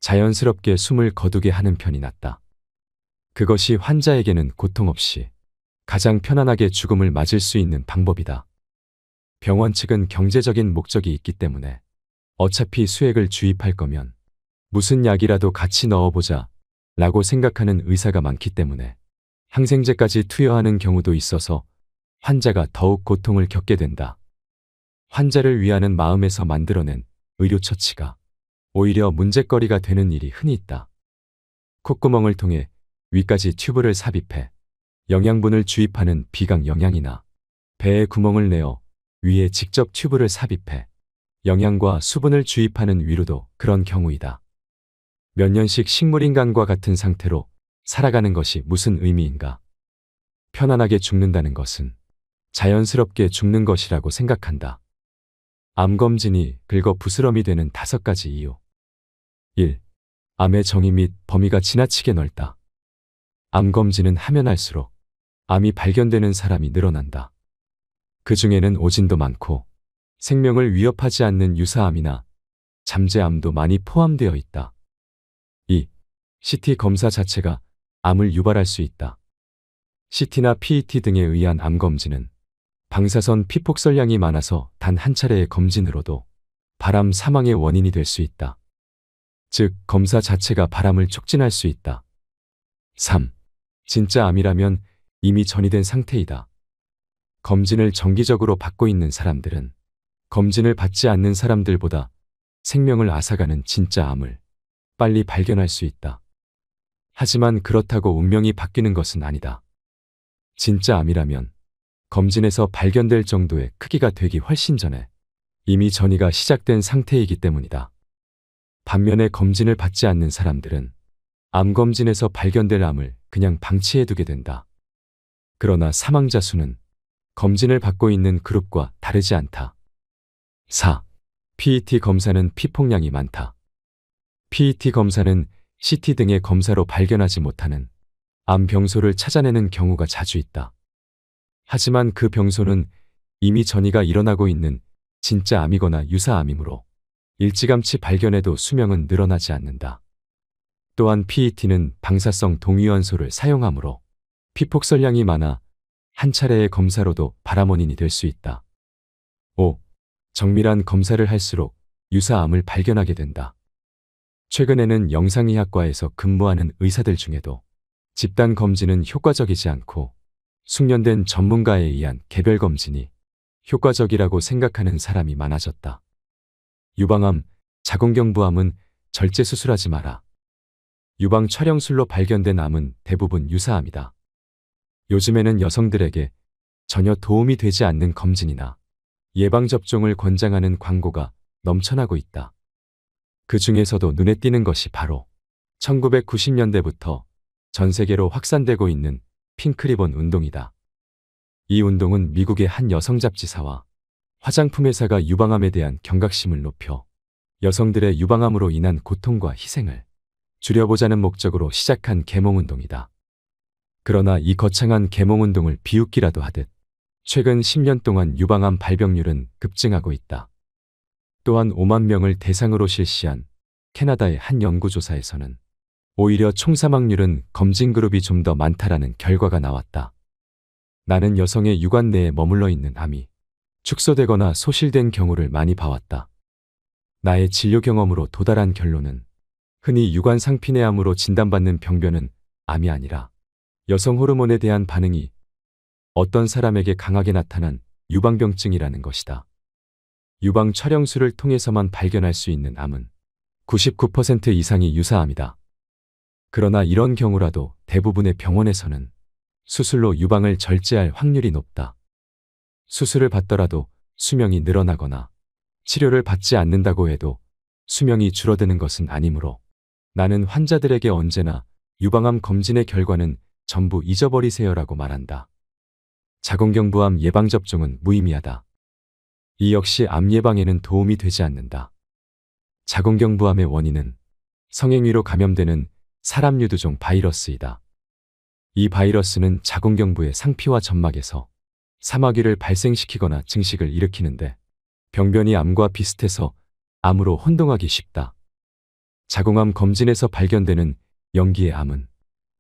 자연스럽게 숨을 거두게 하는 편이 낫다. 그것이 환자에게는 고통 없이 가장 편안하게 죽음을 맞을 수 있는 방법이다. 병원 측은 경제적인 목적이 있기 때문에 어차피 수액을 주입할 거면 무슨 약이라도 같이 넣어보자 라고 생각하는 의사가 많기 때문에 항생제까지 투여하는 경우도 있어서 환자가 더욱 고통을 겪게 된다. 환자를 위하는 마음에서 만들어낸 의료처치가 오히려 문제거리가 되는 일이 흔히 있다. 콧구멍을 통해 위까지 튜브를 삽입해 영양분을 주입하는 비강 영양이나 배에 구멍을 내어 위에 직접 튜브를 삽입해 영양과 수분을 주입하는 위로도 그런 경우이다. 몇 년씩 식물인간과 같은 상태로 살아가는 것이 무슨 의미인가? 편안하게 죽는다는 것은 자연스럽게 죽는 것이라고 생각한다. 암검진이 긁어 부스럼이 되는 5가지 이유. 1. 암의 정의 및 범위가 지나치게 넓다. 암검진은 하면 할수록 암이 발견되는 사람이 늘어난다. 그 중에는 오진도 많고 생명을 위협하지 않는 유사암이나 잠재암도 많이 포함되어 있다. 2. CT 검사 자체가 암을 유발할 수 있다. CT나 PET 등에 의한 암검진은 방사선 피폭설량이 많아서 단 한 차례의 검진으로도 바람 사망의 원인이 될 수 있다. 즉, 검사 자체가 바람을 촉진할 수 있다. 3. 진짜 암이라면 이미 전이된 상태이다. 검진을 정기적으로 받고 있는 사람들은 검진을 받지 않는 사람들보다 생명을 앗아가는 진짜 암을 빨리 발견할 수 있다. 하지만 그렇다고 운명이 바뀌는 것은 아니다. 진짜 암이라면 검진에서 발견될 정도의 크기가 되기 훨씬 전에 이미 전이가 시작된 상태이기 때문이다. 반면에 검진을 받지 않는 사람들은 암검진에서 발견될 암을 그냥 방치해두게 된다. 그러나 사망자 수는 검진을 받고 있는 그룹과 다르지 않다. 4. PET 검사는 피폭량이 많다. PET 검사는 CT 등의 검사로 발견하지 못하는 암 병소를 찾아내는 경우가 자주 있다. 하지만 그 병소는 이미 전이가 일어나고 있는 진짜 암이거나 유사암이므로 일찌감치 발견해도 수명은 늘어나지 않는다. 또한 PET는 방사성 동위원소를 사용하므로 피폭설량이 많아 한 차례의 검사로도 발암 원인이 될 수 있다. 정밀한 검사를 할수록 유사암을 발견하게 된다. 최근에는 영상의학과에서 근무하는 의사들 중에도 집단 검진은 효과적이지 않고 숙련된 전문가에 의한 개별 검진이 효과적이라고 생각하는 사람이 많아졌다. 유방암, 자궁경부암은 절제 수술하지 마라. 유방 촬영술로 발견된 암은 대부분 유사암이다. 요즘에는 여성들에게 전혀 도움이 되지 않는 검진이나 예방접종을 권장하는 광고가 넘쳐나고 있다. 그 중에서도 눈에 띄는 것이 바로 1990년대부터 전 세계로 확산되고 있는 핑크리본 운동이다. 이 운동은 미국의 한 여성 잡지사와 화장품 회사가 유방암에 대한 경각심을 높여 여성들의 유방암으로 인한 고통과 희생을 줄여보자는 목적으로 시작한 계몽운동이다. 그러나 이 거창한 계몽운동을 비웃기라도 하듯 최근 10년 동안 유방암 발병률은 급증하고 있다. 또한 5만 명을 대상으로 실시한 캐나다의 한 연구조사에서는 오히려 총사망률은 검진 그룹이 좀 더 많다라는 결과가 나왔다. 나는 여성의 유관 내에 머물러 있는 암이 축소되거나 소실된 경우를 많이 봐왔다. 나의 진료 경험으로 도달한 결론은 흔히 유관 상피내암으로 진단받는 병변은 암이 아니라 여성 호르몬에 대한 반응이 어떤 사람에게 강하게 나타난 유방병증이라는 것이다. 유방 촬영술을 통해서만 발견할 수 있는 암은 99% 이상이 유사암이다. 그러나 이런 경우라도 대부분의 병원에서는 수술로 유방을 절제할 확률이 높다. 수술을 받더라도 수명이 늘어나거나 치료를 받지 않는다고 해도 수명이 줄어드는 것은 아니므로 나는 환자들에게 언제나 유방암 검진의 결과는 전부 잊어버리세요라고 말한다. 자궁경부암 예방접종은 무의미하다. 이 역시 암 예방에는 도움이 되지 않는다. 자궁경부암의 원인은 성행위로 감염되는 사람유두종 바이러스이다. 이 바이러스는 자궁경부의 상피와 점막에서 사마귀를 발생시키거나 증식을 일으키는데 병변이 암과 비슷해서 암으로 혼동하기 쉽다. 자궁암 검진에서 발견되는 영기의 암은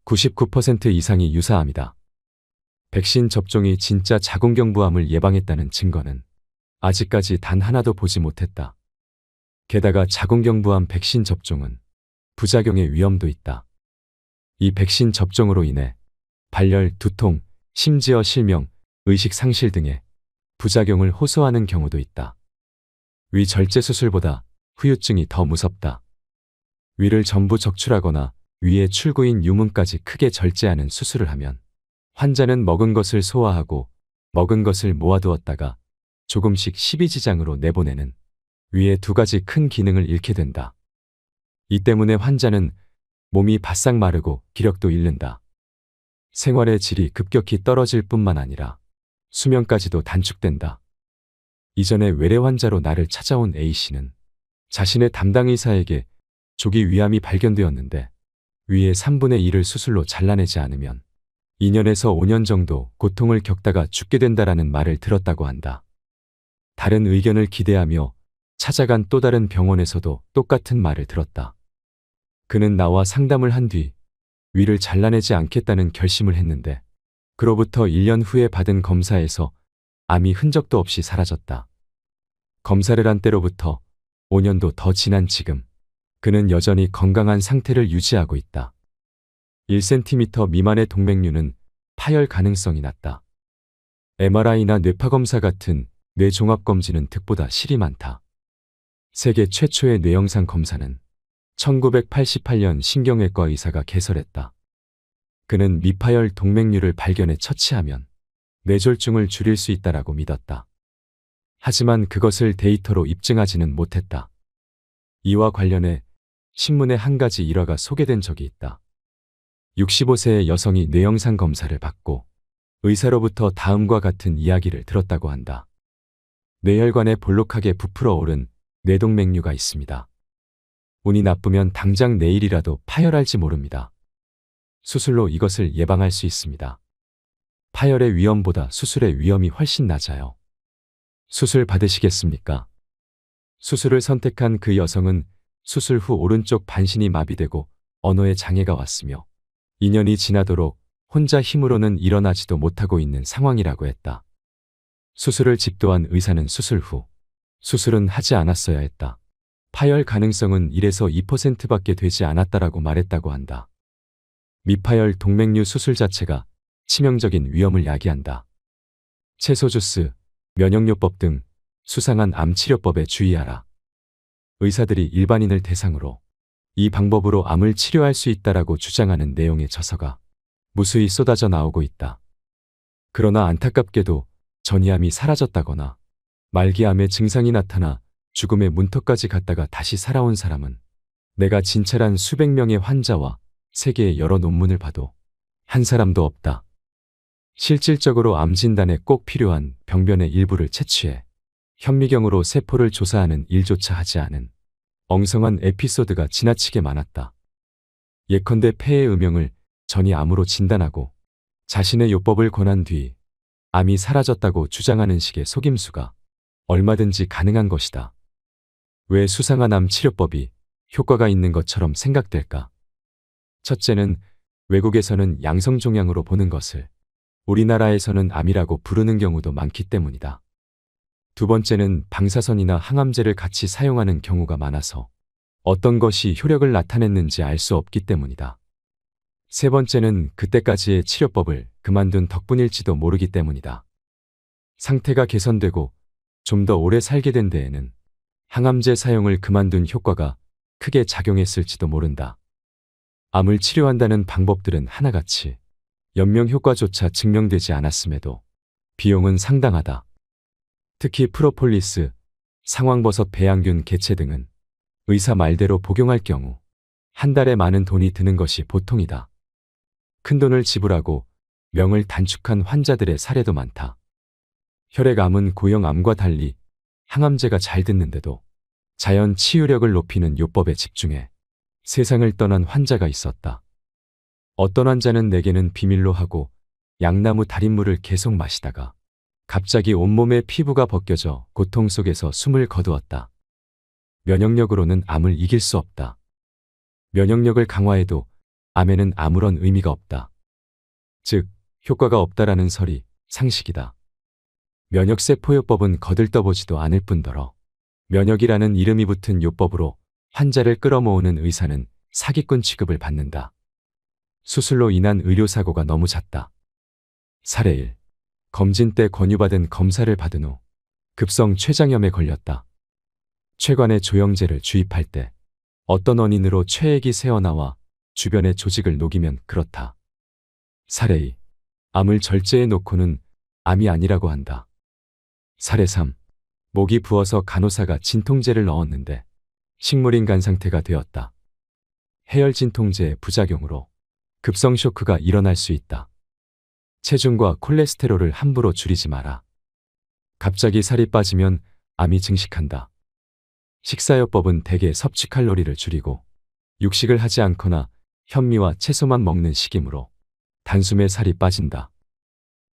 99% 이상이 유사암이다. 백신 접종이 진짜 자궁경부암을 예방했다는 증거는 아직까지 단 하나도 보지 못했다. 게다가 자궁경부암 백신 접종은 부작용의 위험도 있다. 이 백신 접종으로 인해 발열, 두통, 심지어 실명, 의식 상실 등의 부작용을 호소하는 경우도 있다. 위 절제 수술보다 후유증이 더 무섭다. 위를 전부 적출하거나 위에 출구인 유문까지 크게 절제하는 수술을 하면 환자는 먹은 것을 소화하고 먹은 것을 모아두었다가 조금씩 십이지장으로 내보내는 위의 두 가지 큰 기능을 잃게 된다. 이 때문에 환자는 몸이 바싹 마르고 기력도 잃는다. 생활의 질이 급격히 떨어질 뿐만 아니라 수명까지도 단축된다. 이전에 외래 환자로 나를 찾아온 A씨는 자신의 담당 의사에게 조기 위암이 발견되었는데 위의 3분의 1을 수술로 잘라내지 않으면 2년에서 5년 정도 고통을 겪다가 죽게 된다라는 말을 들었다고 한다. 다른 의견을 기대하며 찾아간 또 다른 병원에서도 똑같은 말을 들었다. 그는 나와 상담을 한 뒤 위를 잘라내지 않겠다는 결심을 했는데 그로부터 1년 후에 받은 검사에서 암이 흔적도 없이 사라졌다. 검사를 한 때로부터 5년도 더 지난 지금 그는 여전히 건강한 상태를 유지하고 있다. 1cm 미만의 동맥류는 파열 가능성이 낮다. MRI나 뇌파검사 같은 뇌종합검진은 득보다 실이 많다. 세계 최초의 뇌영상 검사는 1988년 신경외과 의사가 개설했다. 그는 미파열 동맥류를 발견해 처치하면 뇌졸중을 줄일 수 있다라고 믿었다. 하지만 그것을 데이터로 입증하지는 못했다. 이와 관련해 신문에 한 가지 일화가 소개된 적이 있다. 65세의 여성이 뇌영상 검사를 받고 의사로부터 다음과 같은 이야기를 들었다고 한다. 뇌혈관에 볼록하게 부풀어 오른 뇌동맥류가 있습니다. 운이 나쁘면 당장 내일이라도 파열할지 모릅니다. 수술로 이것을 예방할 수 있습니다. 파열의 위험보다 수술의 위험이 훨씬 낮아요. 수술 받으시겠습니까? 수술을 선택한 그 여성은 수술 후 오른쪽 반신이 마비되고 언어에 장애가 왔으며 2년이 지나도록 혼자 힘으로는 일어나지도 못하고 있는 상황이라고 했다. 수술을 집도한 의사는 수술 후 수술은 하지 않았어야 했다. 파열 가능성은 1에서 2%밖에 되지 않았다라고 말했다고 한다. 미파열 동맥류 수술 자체가 치명적인 위험을 야기한다. 채소 주스, 면역요법 등 수상한 암 치료법에 주의하라. 의사들이 일반인을 대상으로 이 방법으로 암을 치료할 수 있다라고 주장하는 내용의 저서가 무수히 쏟아져 나오고 있다. 그러나 안타깝게도 전이암이 사라졌다거나 말기암의 증상이 나타나 죽음의 문턱까지 갔다가 다시 살아온 사람은 내가 진찰한 수백 명의 환자와 세계의 여러 논문을 봐도 한 사람도 없다. 실질적으로 암 진단에 꼭 필요한 병변의 일부를 채취해 현미경으로 세포를 조사하는 일조차 하지 않은 엉성한 에피소드가 지나치게 많았다. 예컨대 폐의 음영을 전이 암으로 진단하고 자신의 요법을 권한 뒤 암이 사라졌다고 주장하는 식의 속임수가 얼마든지 가능한 것이다. 왜 수상한 암 치료법이 효과가 있는 것처럼 생각될까? 첫째는 외국에서는 양성종양으로 보는 것을 우리나라에서는 암이라고 부르는 경우도 많기 때문이다. 두 번째는 방사선이나 항암제를 같이 사용하는 경우가 많아서 어떤 것이 효력을 나타냈는지 알 수 없기 때문이다. 세 번째는 그때까지의 치료법을 그만둔 덕분일지도 모르기 때문이다. 상태가 개선되고 좀 더 오래 살게 된 데에는 항암제 사용을 그만둔 효과가 크게 작용했을지도 모른다. 암을 치료한다는 방법들은 하나같이 연명 효과조차 증명되지 않았음에도 비용은 상당하다. 특히 프로폴리스, 상황버섯 배양균 개체 등은 의사 말대로 복용할 경우 한 달에 많은 돈이 드는 것이 보통이다. 큰돈을 지불하고 명을 단축한 환자들의 사례도 많다. 혈액암은 고형암과 달리 항암제가 잘 듣는데도 자연 치유력을 높이는 요법에 집중해 세상을 떠난 환자가 있었다. 어떤 환자는 내게는 비밀로 하고 양나무 달인물을 계속 마시다가 갑자기 온몸의 피부가 벗겨져 고통 속에서 숨을 거두었다. 면역력으로는 암을 이길 수 없다. 면역력을 강화해도 암에는 아무런 의미가 없다. 즉, 효과가 없다라는 설이 상식이다. 면역세포요법은 거들떠보지도 않을 뿐더러 면역이라는 이름이 붙은 요법으로 환자를 끌어모으는 의사는 사기꾼 취급을 받는다. 수술로 인한 의료사고가 너무 잦다. 사례 1. 검진 때 권유받은 검사를 받은 후 급성 췌장염에 걸렸다. 췌관에 조영제를 주입할 때 어떤 원인으로 췌액이 새어나와 주변의 조직을 녹이면 그렇다. 사례 2. 암을 절제해 놓고는 암이 아니라고 한다. 사례 3. 목이 부어서 간호사가 진통제를 넣었는데 식물인 간 상태가 되었다. 해열 진통제의 부작용으로 급성 쇼크가 일어날 수 있다. 체중과 콜레스테롤을 함부로 줄이지 마라. 갑자기 살이 빠지면 암이 증식한다. 식사요법은 대개 섭취 칼로리를 줄이고 육식을 하지 않거나 현미와 채소만 먹는 식이므로 단숨에 살이 빠진다.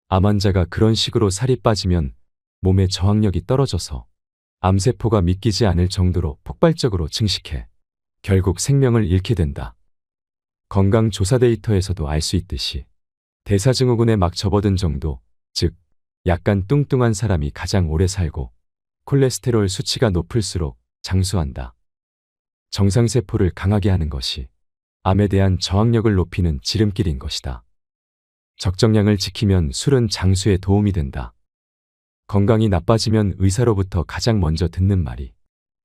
암 환자가 그런 식으로 살이 빠지면 몸의 저항력이 떨어져서 암세포가 믿기지 않을 정도로 폭발적으로 증식해 결국 생명을 잃게 된다. 건강조사 데이터에서도 알 수 있듯이 대사증후군에 막 접어든 정도, 즉 약간 뚱뚱한 사람이 가장 오래 살고 콜레스테롤 수치가 높을수록 장수한다. 정상세포를 강하게 하는 것이 암에 대한 저항력을 높이는 지름길인 것이다. 적정량을 지키면 술은 장수에 도움이 된다. 건강이 나빠지면 의사로부터 가장 먼저 듣는 말이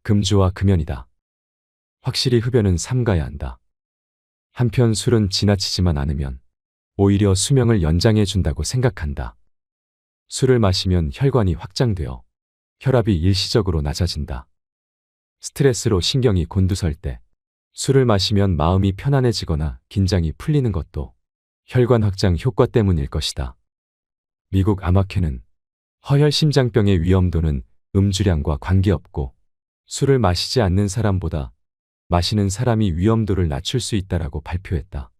금주와 금연이다. 확실히 흡연은 삼가야 한다. 한편 술은 지나치지만 않으면 오히려 수명을 연장해 준다고 생각한다. 술을 마시면 혈관이 확장되어 혈압이 일시적으로 낮아진다. 스트레스로 신경이 곤두설 때 술을 마시면 마음이 편안해지거나 긴장이 풀리는 것도 혈관 확장 효과 때문일 것이다. 미국 암학회는 허혈심장병의 위험도는 음주량과 관계없고 술을 마시지 않는 사람보다 마시는 사람이 위험도를 낮출 수 있다라고 발표했다.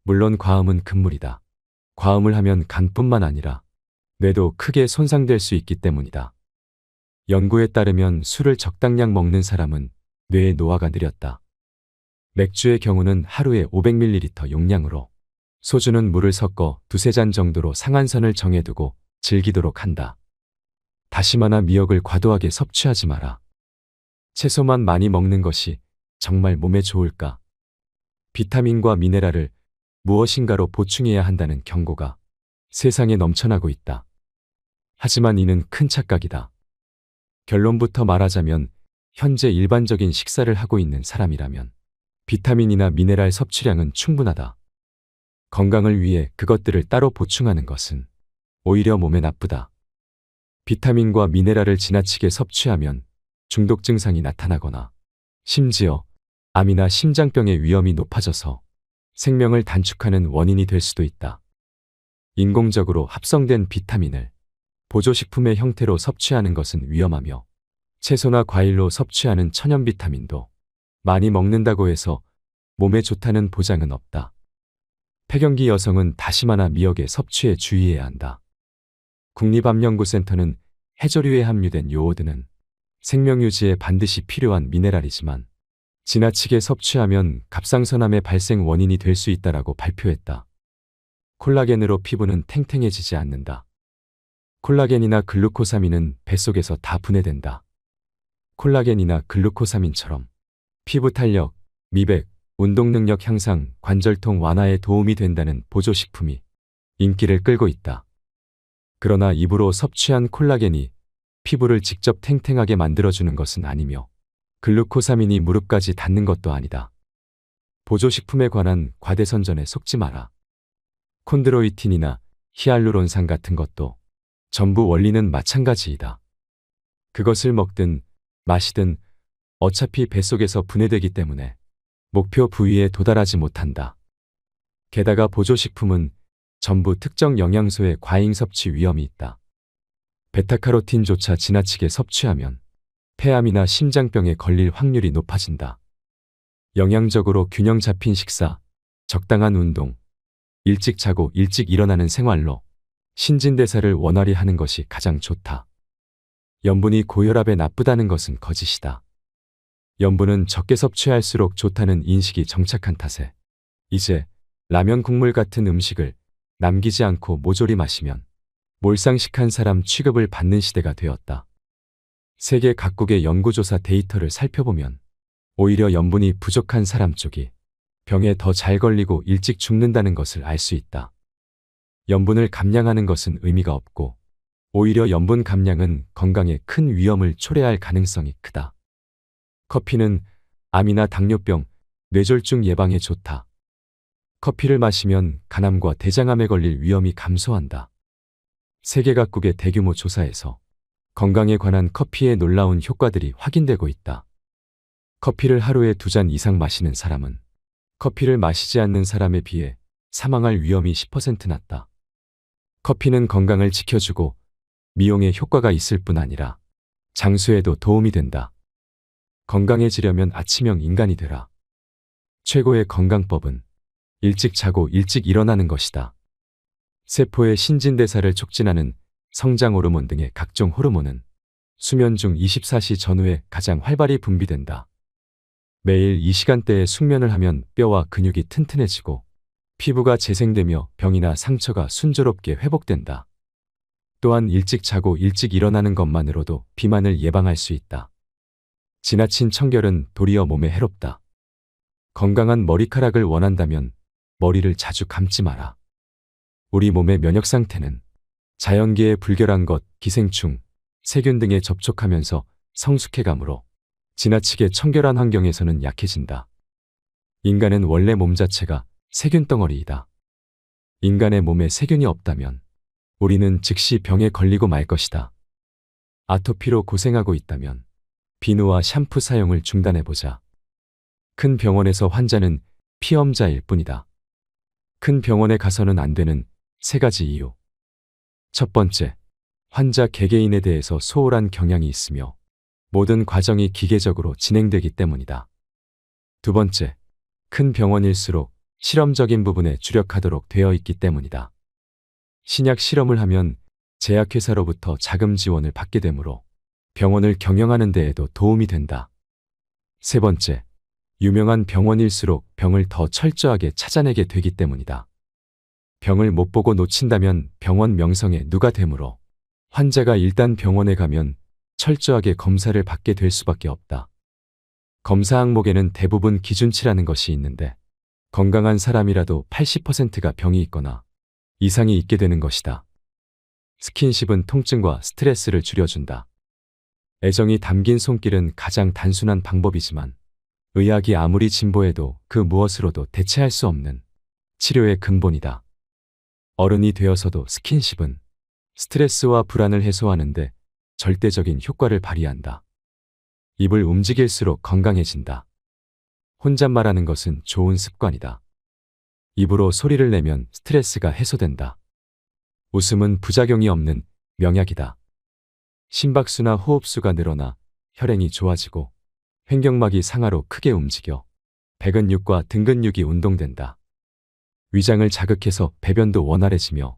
물론 과음은 금물이다. 과음을 하면 간뿐만 아니라 뇌도 크게 손상될 수 있기 때문이다. 연구에 따르면 술을 적당량 먹는 사람은 뇌의 노화가 느렸다. 맥주의 경우는 하루에 500ml 용량으로, 소주는 물을 섞어 두세 잔 정도로 상한선을 정해두고 즐기도록 한다. 다시마나 미역을 과도하게 섭취하지 마라. 채소만 많이 먹는 것이 정말 몸에 좋을까? 비타민과 미네랄을 무엇인가로 보충해야 한다는 경고가 세상에 넘쳐나고 있다. 하지만 이는 큰 착각이다. 결론부터 말하자면 현재 일반적인 식사를 하고 있는 사람이라면 비타민이나 미네랄 섭취량은 충분하다. 건강을 위해 그것들을 따로 보충하는 것은 오히려 몸에 나쁘다. 비타민과 미네랄을 지나치게 섭취하면 중독 증상이 나타나거나 심지어 암이나 심장병의 위험이 높아져서 생명을 단축하는 원인이 될 수도 있다. 인공적으로 합성된 비타민을 보조식품의 형태로 섭취하는 것은 위험하며 채소나 과일로 섭취하는 천연 비타민도 많이 먹는다고 해서 몸에 좋다는 보장은 없다. 폐경기 여성은 다시마나 미역의 섭취에 주의해야 한다. 국립암연구센터는 해조류에 함유된 요오드는 생명 유지에 반드시 필요한 미네랄이지만 지나치게 섭취하면 갑상선암의 발생 원인이 될 수 있다라고 발표했다. 콜라겐으로 피부는 탱탱해지지 않는다. 콜라겐이나 글루코사민은 뱃속에서 다 분해된다. 콜라겐이나 글루코사민처럼 피부 탄력, 미백, 운동 능력 향상, 관절통 완화에 도움이 된다는 보조식품이 인기를 끌고 있다. 그러나 입으로 섭취한 콜라겐이 피부를 직접 탱탱하게 만들어주는 것은 아니며 글루코사민이 무릎까지 닿는 것도 아니다. 보조식품에 관한 과대선전에 속지 마라. 콘드로이틴이나 히알루론산 같은 것도 전부 원리는 마찬가지이다. 그것을 먹든 마시든 어차피 뱃속에서 분해되기 때문에 목표 부위에 도달하지 못한다. 게다가 보조식품은 전부 특정 영양소의 과잉 섭취 위험이 있다. 베타카로틴조차 지나치게 섭취하면 폐암이나 심장병에 걸릴 확률이 높아진다. 영양적으로 균형 잡힌 식사, 적당한 운동, 일찍 자고 일찍 일어나는 생활로 신진대사를 원활히 하는 것이 가장 좋다. 염분이 고혈압에 나쁘다는 것은 거짓이다. 염분은 적게 섭취할수록 좋다는 인식이 정착한 탓에 이제 라면 국물 같은 음식을 남기지 않고 모조리 마시면 몰상식한 사람 취급을 받는 시대가 되었다. 세계 각국의 연구조사 데이터를 살펴보면 오히려 염분이 부족한 사람 쪽이 병에 더 잘 걸리고 일찍 죽는다는 것을 알 수 있다. 염분을 감량하는 것은 의미가 없고 오히려 염분 감량은 건강에 큰 위험을 초래할 가능성이 크다. 커피는 암이나 당뇨병, 뇌졸중 예방에 좋다. 커피를 마시면 간암과 대장암에 걸릴 위험이 감소한다. 세계 각국의 대규모 조사에서 건강에 관한 커피의 놀라운 효과들이 확인되고 있다. 커피를 하루에 2잔 이상 마시는 사람은 커피를 마시지 않는 사람에 비해 사망할 위험이 10% 낮다. 커피는 건강을 지켜주고 미용에 효과가 있을 뿐 아니라 장수에도 도움이 된다. 건강해지려면 아침형 인간이 되라. 최고의 건강법은 일찍 자고 일찍 일어나는 것이다. 세포의 신진대사를 촉진하는 성장 호르몬 등의 각종 호르몬은 수면 중 24시 전후에 가장 활발히 분비된다. 매일 이 시간대에 숙면을 하면 뼈와 근육이 튼튼해지고 피부가 재생되며 병이나 상처가 순조롭게 회복된다. 또한 일찍 자고 일찍 일어나는 것만으로도 비만을 예방할 수 있다. 지나친 청결은 도리어 몸에 해롭다. 건강한 머리카락을 원한다면 머리를 자주 감지 마라. 우리 몸의 면역 상태는 자연계의 불결한 것, 기생충, 세균 등에 접촉하면서 성숙해가므로 지나치게 청결한 환경에서는 약해진다. 인간은 원래 몸 자체가 세균 덩어리이다. 인간의 몸에 세균이 없다면 우리는 즉시 병에 걸리고 말 것이다. 아토피로 고생하고 있다면 비누와 샴푸 사용을 중단해보자. 큰 병원에서 환자는 피험자일 뿐이다. 큰 병원에 가서는 안 되는 3가지 이유. 첫 번째, 환자 개개인에 대해서 소홀한 경향이 있으며 모든 과정이 기계적으로 진행되기 때문이다. 두 번째, 큰 병원일수록 실험적인 부분에 주력하도록 되어 있기 때문이다. 신약 실험을 하면 제약회사로부터 자금 지원을 받게 되므로 병원을 경영하는 데에도 도움이 된다. 세 번째, 유명한 병원일수록 병을 더 철저하게 찾아내게 되기 때문이다. 병을 못 보고 놓친다면 병원 명성에 누가 되므로 환자가 일단 병원에 가면 철저하게 검사를 받게 될 수밖에 없다. 검사 항목에는 대부분 기준치라는 것이 있는데 건강한 사람이라도 80%가 병이 있거나 이상이 있게 되는 것이다. 스킨십은 통증과 스트레스를 줄여준다. 애정이 담긴 손길은 가장 단순한 방법이지만 의학이 아무리 진보해도 그 무엇으로도 대체할 수 없는 치료의 근본이다. 어른이 되어서도 스킨십은 스트레스와 불안을 해소하는데 절대적인 효과를 발휘한다. 입을 움직일수록 건강해진다. 혼잣말하는 것은 좋은 습관이다. 입으로 소리를 내면 스트레스가 해소된다. 웃음은 부작용이 없는 명약이다. 심박수나 호흡수가 늘어나 혈행이 좋아지고 횡격막이 상하로 크게 움직여 배근육과 등근육이 운동된다. 위장을 자극해서 배변도 원활해지며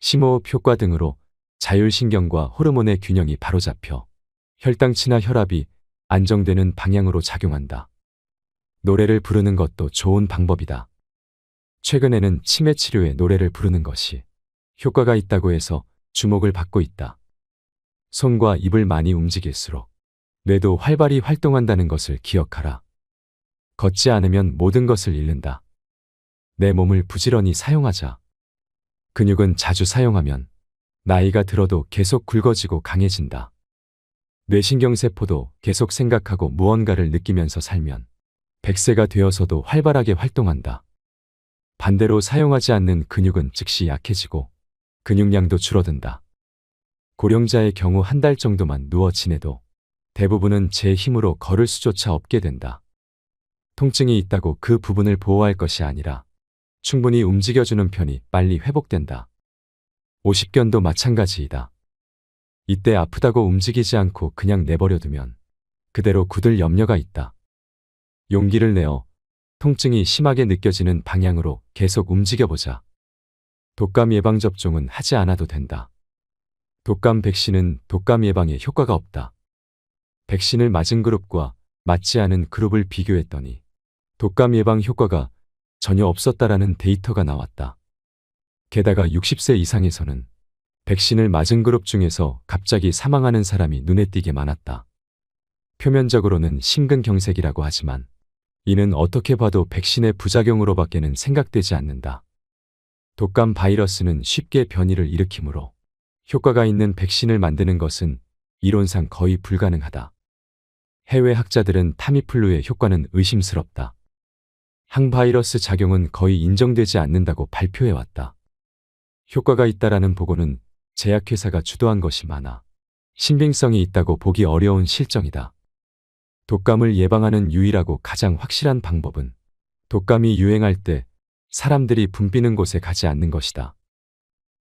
심호흡 효과 등으로 자율신경과 호르몬의 균형이 바로잡혀 혈당치나 혈압이 안정되는 방향으로 작용한다. 노래를 부르는 것도 좋은 방법이다. 최근에는 치매 치료에 노래를 부르는 것이 효과가 있다고 해서 주목을 받고 있다. 손과 입을 많이 움직일수록 뇌도 활발히 활동한다는 것을 기억하라. 걷지 않으면 모든 것을 잃는다. 내 몸을 부지런히 사용하자. 근육은 자주 사용하면 나이가 들어도 계속 굵어지고 강해진다. 뇌신경세포도 계속 생각하고 무언가를 느끼면서 살면 100세가 되어서도 활발하게 활동한다. 반대로 사용하지 않는 근육은 즉시 약해지고 근육량도 줄어든다. 고령자의 경우 한 달 정도만 누워 지내도 대부분은 제 힘으로 걸을 수조차 없게 된다. 통증이 있다고 그 부분을 보호할 것이 아니라 충분히 움직여주는 편이 빨리 회복된다. 50견도 마찬가지이다. 이때 아프다고 움직이지 않고 그냥 내버려두면 그대로 굳을 염려가 있다. 용기를 내어 통증이 심하게 느껴지는 방향으로 계속 움직여보자. 독감 예방접종은 하지 않아도 된다. 독감 백신은 독감 예방에 효과가 없다. 백신을 맞은 그룹과 맞지 않은 그룹을 비교했더니 독감 예방 효과가 전혀 없었다라는 데이터가 나왔다. 게다가 60세 이상에서는 백신을 맞은 그룹 중에서 갑자기 사망하는 사람이 눈에 띄게 많았다. 표면적으로는 심근경색이라고 하지만 이는 어떻게 봐도 백신의 부작용으로밖에는 생각되지 않는다. 독감 바이러스는 쉽게 변이를 일으키므로 효과가 있는 백신을 만드는 것은 이론상 거의 불가능하다. 해외 학자들은 타미플루의 효과는 의심스럽다. 항바이러스 작용은 거의 인정되지 않는다고 발표해왔다. 효과가 있다라는 보고는 제약회사가 주도한 것이 많아 신빙성이 있다고 보기 어려운 실정이다. 독감을 예방하는 유일하고 가장 확실한 방법은 독감이 유행할 때 사람들이 붐비는 곳에 가지 않는 것이다.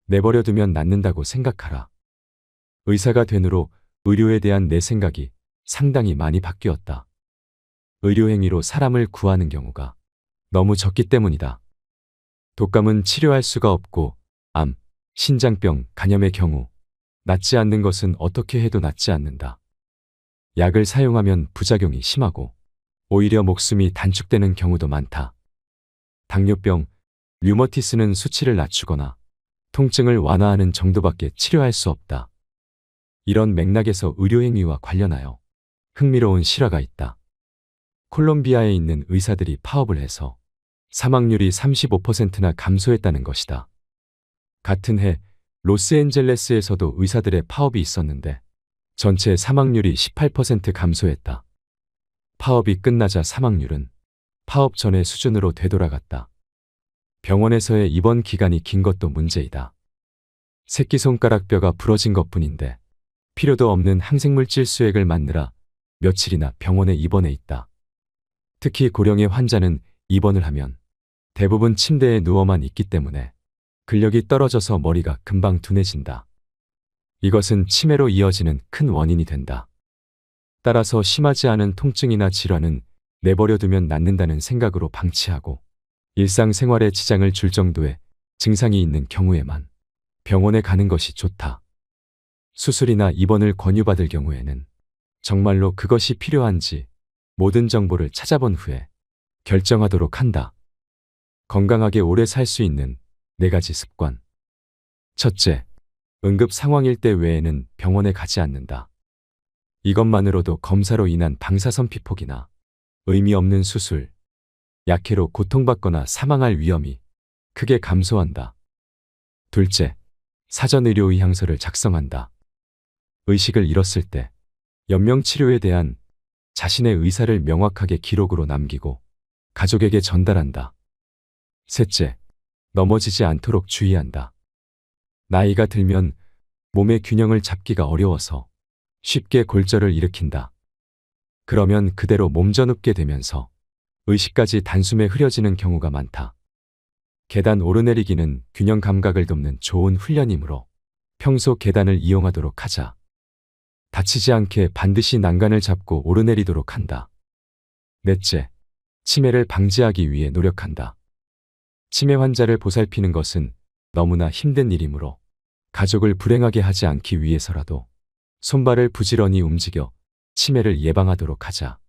내버려두면 낫는다고 생각하라. 의사가 된 후로 의료에 대한 내 생각이 상당히 많이 바뀌었다. 의료행위로 사람을 구하는 경우가 너무 적기 때문이다. 독감은 치료할 수가 없고 암, 신장병, 간염의 경우 낫지 않는 것은 어떻게 해도 낫지 않는다. 약을 사용하면 부작용이 심하고 오히려 목숨이 단축되는 경우도 많다. 당뇨병, 류머티스는 수치를 낮추거나 통증을 완화하는 정도밖에 치료할 수 없다. 이런 맥락에서 의료행위와 관련하여 흥미로운 실화가 있다. 콜롬비아에 있는 의사들이 파업을 해서 사망률이 35%나 감소했다는 것이다. 같은 해 로스앤젤레스에서도 의사들의 파업이 있었는데 전체 사망률이 18% 감소했다. 파업이 끝나자 사망률은 파업 전의 수준으로 되돌아갔다. 병원에서의 입원 기간이 긴 것도 문제이다. 새끼손가락 뼈가 부러진 것뿐인데 필요도 없는 항생물질 수액을 맞느라 며칠이나 병원에 입원해 있다. 특히 고령의 환자는 입원을 하면 대부분 침대에 누워만 있기 때문에 근력이 떨어져서 머리가 금방 둔해진다. 이것은 치매로 이어지는 큰 원인이 된다. 따라서 심하지 않은 통증이나 질환은 내버려두면 낫는다는 생각으로 방치하고 일상생활에 지장을 줄 정도의 증상이 있는 경우에만 병원에 가는 것이 좋다. 수술이나 입원을 권유받을 경우에는 정말로 그것이 필요한지 모든 정보를 찾아본 후에 결정하도록 한다. 건강하게 오래 살 수 있는 4가지 습관. 첫째, 응급 상황일 때 외에는 병원에 가지 않는다. 이것만으로도 검사로 인한 방사선피폭이나 의미 없는 수술, 약해로 고통받거나 사망할 위험이 크게 감소한다. 둘째, 사전 의료 의향서를 작성한다. 의식을 잃었을 때 연명치료에 대한 자신의 의사를 명확하게 기록으로 남기고 가족에게 전달한다. 셋째, 넘어지지 않도록 주의한다. 나이가 들면 몸의 균형을 잡기가 어려워서 쉽게 골절을 일으킨다. 그러면 그대로 몸져눕게 되면서 의식까지 단숨에 흐려지는 경우가 많다. 계단 오르내리기는 균형 감각을 돕는 좋은 훈련이므로 평소 계단을 이용하도록 하자. 다치지 않게 반드시 난간을 잡고 오르내리도록 한다. 넷째, 치매를 방지하기 위해 노력한다. 치매 환자를 보살피는 것은 너무나 힘든 일이므로 가족을 불행하게 하지 않기 위해서라도 손발을 부지런히 움직여 치매를 예방하도록 하자.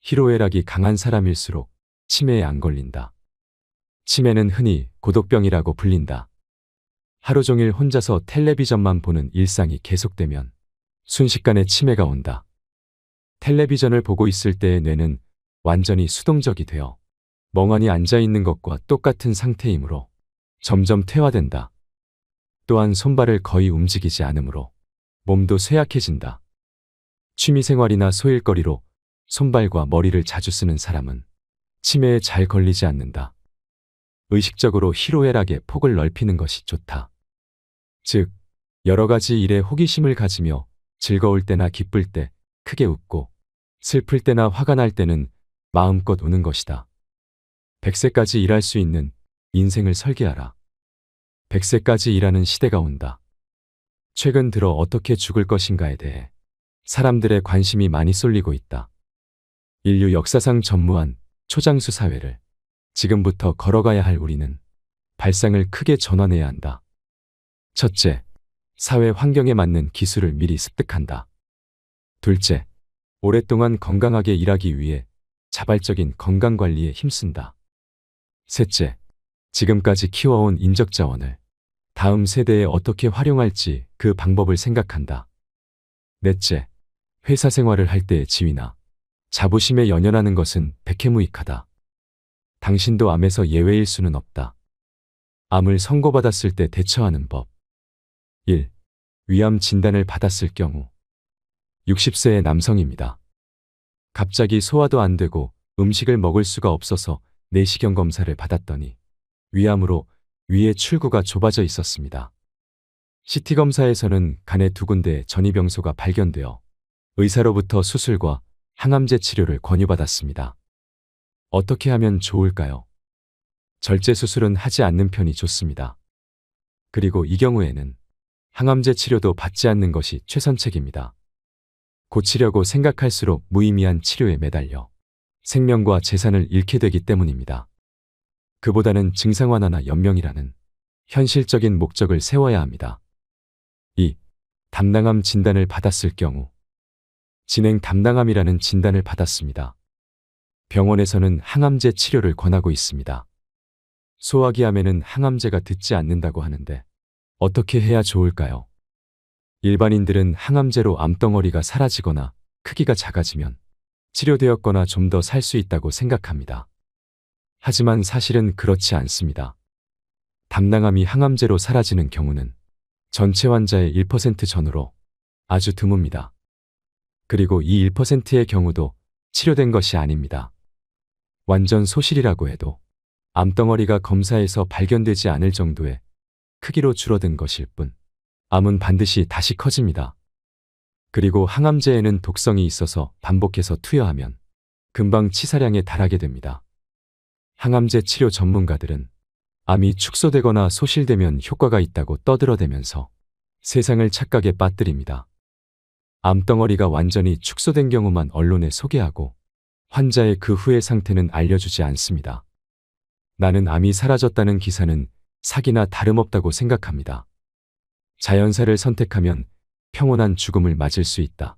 희로애락이 강한 사람일수록 치매에 안 걸린다. 치매는 흔히 고독병이라고 불린다. 하루 종일 혼자서 텔레비전만 보는 일상이 계속되면 순식간에 치매가 온다. 텔레비전을 보고 있을 때의 뇌는 완전히 수동적이 되어 멍하니 앉아있는 것과 똑같은 상태이므로 점점 퇴화된다. 또한 손발을 거의 움직이지 않으므로 몸도 쇠약해진다. 취미생활이나 소일거리로 손발과 머리를 자주 쓰는 사람은 치매에 잘 걸리지 않는다. 의식적으로 희로애락의 폭을 넓히는 것이 좋다. 즉, 여러 가지 일에 호기심을 가지며 즐거울 때나 기쁠 때 크게 웃고 슬플 때나 화가 날 때는 마음껏 우는 것이다. 100세까지 일할 수 있는 인생을 설계하라. 100세까지 일하는 시대가 온다. 최근 들어 어떻게 죽을 것인가에 대해 사람들의 관심이 많이 쏠리고 있다. 인류 역사상 전무한 초장수 사회를 지금부터 걸어가야 할 우리는 발상을 크게 전환해야 한다. 첫째, 사회 환경에 맞는 기술을 미리 습득한다. 둘째, 오랫동안 건강하게 일하기 위해 자발적인 건강관리에 힘쓴다. 셋째, 지금까지 키워온 인적자원을 다음 세대에 어떻게 활용할지 그 방법을 생각한다. 넷째, 회사 생활을 할 때의 지위나 자부심에 연연하는 것은 백해무익하다. 당신도 암에서 예외일 수는 없다. 암을 선고받았을 때 대처하는 법. 1. 위암 진단을 받았을 경우 60세의 남성입니다. 갑자기 소화도 안 되고 음식을 먹을 수가 없어서 내시경 검사를 받았더니 위암으로 위에 출구가 좁아져 있었습니다. CT 검사에서는 간에 2군데 전이병소가 발견되어 의사로부터 수술과 항암제 치료를 권유받았습니다. 어떻게 하면 좋을까요? 절제 수술은 하지 않는 편이 좋습니다. 그리고 이 경우에는 항암제 치료도 받지 않는 것이 최선책입니다. 고치려고 생각할수록 무의미한 치료에 매달려 생명과 재산을 잃게 되기 때문입니다. 그보다는 증상 완화나 연명이라는 현실적인 목적을 세워야 합니다. 2. 담낭암 진단을 받았을 경우 진행 담낭암이라는 진단을 받았습니다. 병원에서는 항암제 치료를 권하고 있습니다. 소화기암에는 항암제가 듣지 않는다고 하는데 어떻게 해야 좋을까요? 일반인들은 항암제로 암덩어리가 사라지거나 크기가 작아지면 치료되었거나 좀 더 살 수 있다고 생각합니다. 하지만 사실은 그렇지 않습니다. 담낭암이 항암제로 사라지는 경우는 전체 환자의 1% 전후로 아주 드뭅니다. 그리고 이 1%의 경우도 치료된 것이 아닙니다. 완전 소실이라고 해도 암덩어리가 검사에서 발견되지 않을 정도의 크기로 줄어든 것일 뿐 암은 반드시 다시 커집니다. 그리고 항암제에는 독성이 있어서 반복해서 투여하면 금방 치사량에 달하게 됩니다. 항암제 치료 전문가들은 암이 축소되거나 소실되면 효과가 있다고 떠들어대면서 세상을 착각에 빠뜨립니다. 암덩어리가 완전히 축소된 경우만 언론에 소개하고 환자의 그 후의 상태는 알려주지 않습니다. 나는 암이 사라졌다는 기사는 사기나 다름없다고 생각합니다. 자연사를 선택하면 평온한 죽음을 맞을 수 있다.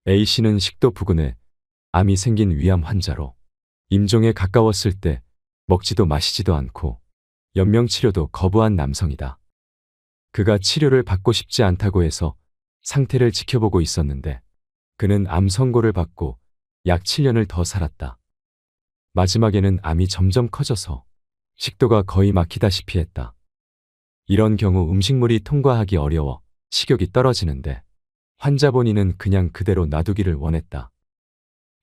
A씨는 식도 부근에 암이 생긴 위암 환자로 임종에 가까웠을 때 먹지도 마시지도 않고 연명치료도 거부한 남성이다. 그가 치료를 받고 싶지 않다고 해서 상태를 지켜보고 있었는데 그는 암 선고를 받고 약 7년을 더 살았다. 마지막에는 암이 점점 커져서 식도가 거의 막히다시피 했다. 이런 경우 음식물이 통과하기 어려워 식욕이 떨어지는데 환자 본인은 그냥 그대로 놔두기를 원했다.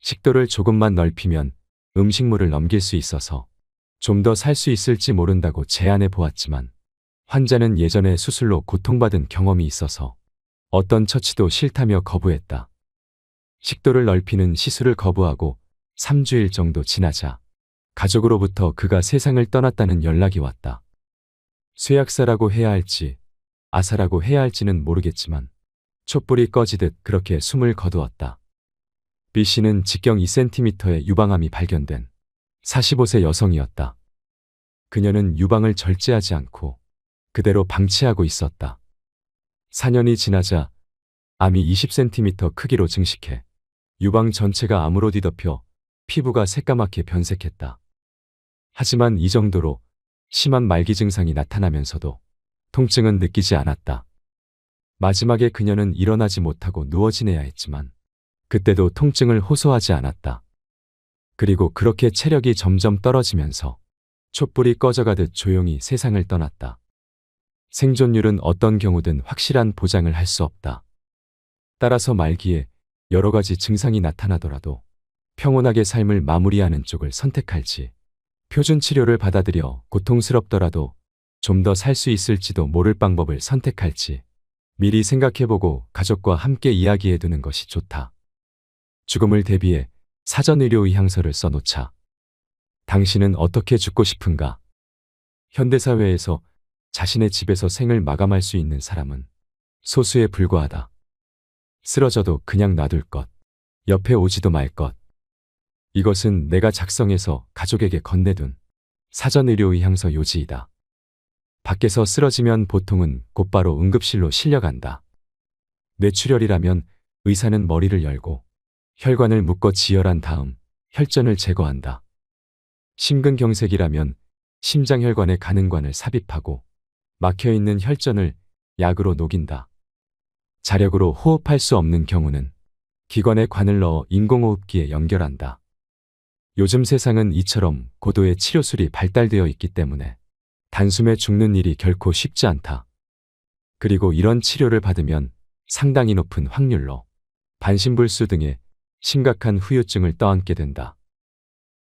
식도를 조금만 넓히면 음식물을 넘길 수 있어서 좀 더 살 수 있을지 모른다고 제안해 보았지만 환자는 예전에 수술로 고통받은 경험이 있어서 어떤 처치도 싫다며 거부했다. 식도를 넓히는 시술을 거부하고 3주일 정도 지나자 가족으로부터 그가 세상을 떠났다는 연락이 왔다. 쇠약사라고 해야 할지 아사라고 해야 할지는 모르겠지만 촛불이 꺼지듯 그렇게 숨을 거두었다. B씨는 직경 2cm의 유방암이 발견된 45세 여성이었다. 그녀는 유방을 절제하지 않고 그대로 방치하고 있었다. 4년이 지나자 암이 20cm 크기로 증식해 유방 전체가 암으로 뒤덮여 피부가 새까맣게 변색했다. 하지만 이 정도로 심한 말기 증상이 나타나면서도 통증은 느끼지 않았다. 마지막에 그녀는 일어나지 못하고 누워 지내야 했지만 그때도 통증을 호소하지 않았다. 그리고 그렇게 체력이 점점 떨어지면서 촛불이 꺼져가듯 조용히 세상을 떠났다. 생존율은 어떤 경우든 확실한 보장을 할 수 없다. 따라서 말기에 여러 가지 증상이 나타나더라도 평온하게 삶을 마무리하는 쪽을 선택할지, 표준 치료를 받아들여 고통스럽더라도 좀 더 살 수 있을지도 모를 방법을 선택할지 미리 생각해보고 가족과 함께 이야기해두는 것이 좋다. 죽음을 대비해 사전의료의향서를 써놓자. 당신은 어떻게 죽고 싶은가? 현대사회에서 자신의 집에서 생을 마감할 수 있는 사람은 소수에 불과하다. 쓰러져도 그냥 놔둘 것. 옆에 오지도 말 것. 이것은 내가 작성해서 가족에게 건네둔 사전의료의향서 요지이다. 밖에서 쓰러지면 보통은 곧바로 응급실로 실려간다. 뇌출혈이라면 의사는 머리를 열고 혈관을 묶어 지혈한 다음 혈전을 제거한다. 심근경색이라면 심장혈관의 가는관을 삽입하고 막혀있는 혈전을 약으로 녹인다. 자력으로 호흡할 수 없는 경우는 기관에 관을 넣어 인공호흡기에 연결한다. 요즘 세상은 이처럼 고도의 치료술이 발달되어 있기 때문에 단숨에 죽는 일이 결코 쉽지 않다. 그리고 이런 치료를 받으면 상당히 높은 확률로 반신불수 등의 심각한 후유증을 떠안게 된다.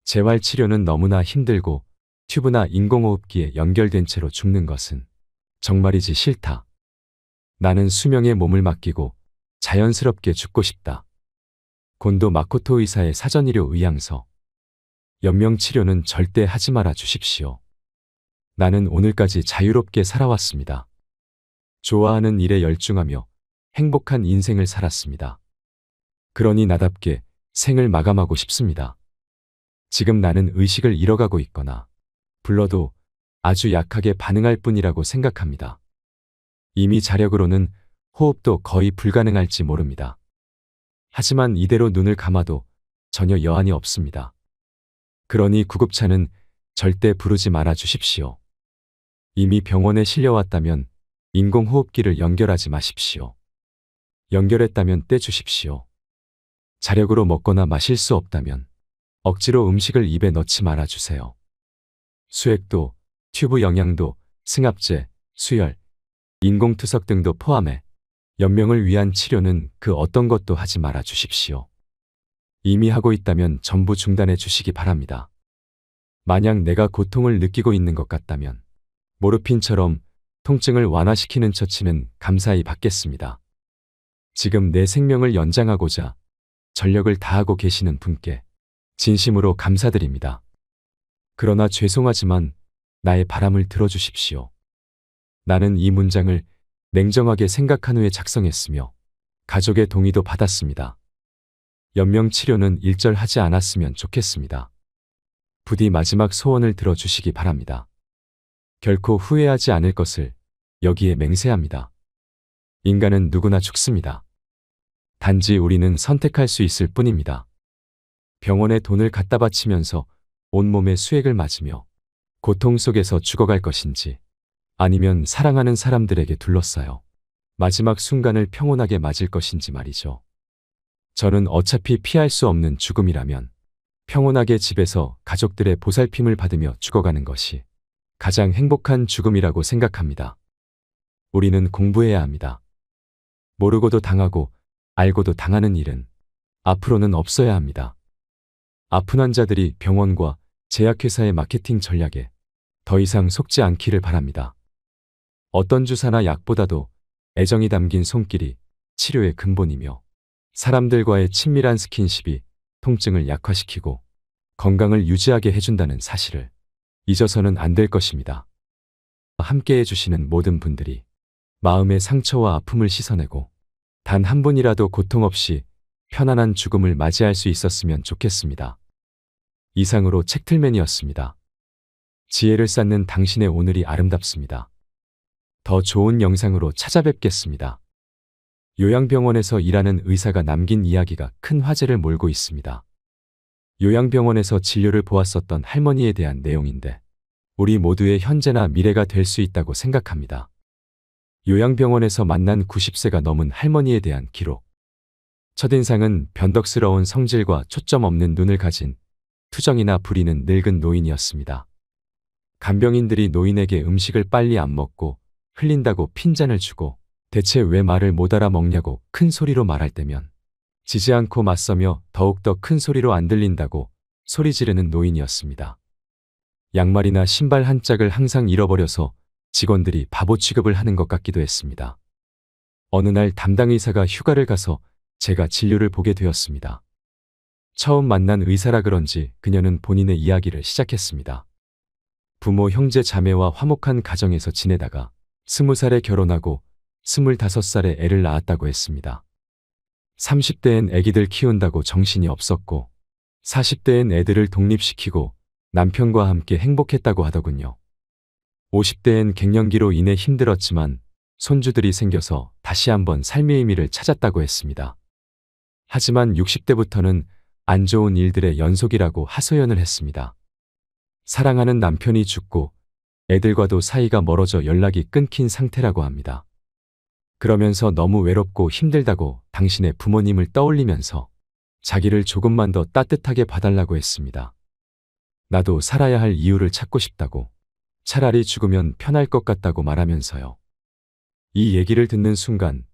재활치료는 너무나 힘들고 튜브나 인공호흡기에 연결된 채로 죽는 것은 정말이지 싫다. 나는 수명에 몸을 맡기고 자연스럽게 죽고 싶다. 곤도 마코토 의사의 사전의료 의향서. 연명치료는 절대 하지 말아 주십시오. 나는 오늘까지 자유롭게 살아왔습니다. 좋아하는 일에 열중하며 행복한 인생을 살았습니다. 그러니 나답게 생을 마감하고 싶습니다. 지금 나는 의식을 잃어가고 있거나 불러도 아주 약하게 반응할 뿐이라고 생각합니다. 이미 자력으로는 호흡도 거의 불가능할지 모릅니다. 하지만 이대로 눈을 감아도 전혀 여한이 없습니다. 그러니 구급차는 절대 부르지 말아 주십시오. 이미 병원에 실려왔다면 인공호흡기를 연결하지 마십시오. 연결했다면 떼주십시오. 자력으로 먹거나 마실 수 없다면 억지로 음식을 입에 넣지 말아 주세요. 수액도, 튜브 영양도, 승합제, 수혈, 인공투석 등도 포함해 연명을 위한 치료는 그 어떤 것도 하지 말아 주십시오. 이미 하고 있다면 전부 중단해 주시기 바랍니다. 만약 내가 고통을 느끼고 있는 것 같다면 모르핀처럼 통증을 완화시키는 처치는 감사히 받겠습니다. 지금 내 생명을 연장하고자 전력을 다하고 계시는 분께 진심으로 감사드립니다. 그러나 죄송하지만 나의 바람을 들어주십시오. 나는 이 문장을 냉정하게 생각한 후에 작성했으며 가족의 동의도 받았습니다. 연명치료는 일절하지 않았으면 좋겠습니다. 부디 마지막 소원을 들어주시기 바랍니다. 결코 후회하지 않을 것을 여기에 맹세합니다. 인간은 누구나 죽습니다. 단지 우리는 선택할 수 있을 뿐입니다. 병원에 돈을 갖다 바치면서 온몸에 수액을 맞으며 고통 속에서 죽어갈 것인지 아니면 사랑하는 사람들에게 둘러싸여 마지막 순간을 평온하게 맞을 것인지 말이죠. 저는 어차피 피할 수 없는 죽음이라면 평온하게 집에서 가족들의 보살핌을 받으며 죽어가는 것이 가장 행복한 죽음이라고 생각합니다. 우리는 공부해야 합니다. 모르고도 당하고 알고도 당하는 일은 앞으로는 없어야 합니다. 아픈 환자들이 병원과 제약회사의 마케팅 전략에 더 이상 속지 않기를 바랍니다. 어떤 주사나 약보다도 애정이 담긴 손길이 치료의 근본이며 사람들과의 친밀한 스킨십이 통증을 약화시키고 건강을 유지하게 해준다는 사실을 잊어서는 안 될 것입니다. 함께 해주시는 모든 분들이 마음의 상처와 아픔을 씻어내고 단 한 분이라도 고통 없이 편안한 죽음을 맞이할 수 있었으면 좋겠습니다. 이상으로 책틀맨이었습니다. 지혜를 쌓는 당신의 오늘이 아름답습니다. 더 좋은 영상으로 찾아뵙겠습니다. 요양병원에서 일하는 의사가 남긴 이야기가 큰 화제를 몰고 있습니다. 요양병원에서 진료를 보았었던 할머니에 대한 내용인데 우리 모두의 현재나 미래가 될 수 있다고 생각합니다. 요양병원에서 만난 90세가 넘은 할머니에 대한 기록. 첫인상은 변덕스러운 성질과 초점 없는 눈을 가진 투정이나 부리는 늙은 노인이었습니다. 간병인들이 노인에게 음식을 빨리 안 먹고 흘린다고 핀잔을 주고 대체 왜 말을 못 알아먹냐고 큰 소리로 말할 때면 지지 않고 맞서며 더욱더 큰 소리로 안 들린다고 소리 지르는 노인이었습니다. 양말이나 신발 한 짝을 항상 잃어버려서 직원들이 바보 취급을 하는 것 같기도 했습니다. 어느 날 담당 의사가 휴가를 가서 제가 진료를 보게 되었습니다. 처음 만난 의사라 그런지 그녀는 본인의 이야기를 시작했습니다. 부모, 형제, 자매와 화목한 가정에서 지내다가 20살에 결혼하고 25살에 애를 낳았다고 했습니다. 30대엔 애기들 키운다고 정신이 없었고 40대엔 애들을 독립시키고 남편과 함께 행복했다고 하더군요. 50대엔 갱년기로 인해 힘들었지만 손주들이 생겨서 다시 한번 삶의 의미를 찾았다고 했습니다. 하지만 60대부터는 안 좋은 일들의 연속이라고 하소연을 했습니다. 사랑하는 남편이 죽고 애들과도 사이가 멀어져 연락이 끊긴 상태라고 합니다. 그러면서 너무 외롭고 힘들다고 당신의 부모님을 떠올리면서 자기를 조금만 더 따뜻하게 봐달라고 했습니다. 나도 살아야 할 이유를 찾고 싶다고, 차라리 죽으면 편할 것 같다고 말하면서요. 이 얘기를 듣는 순간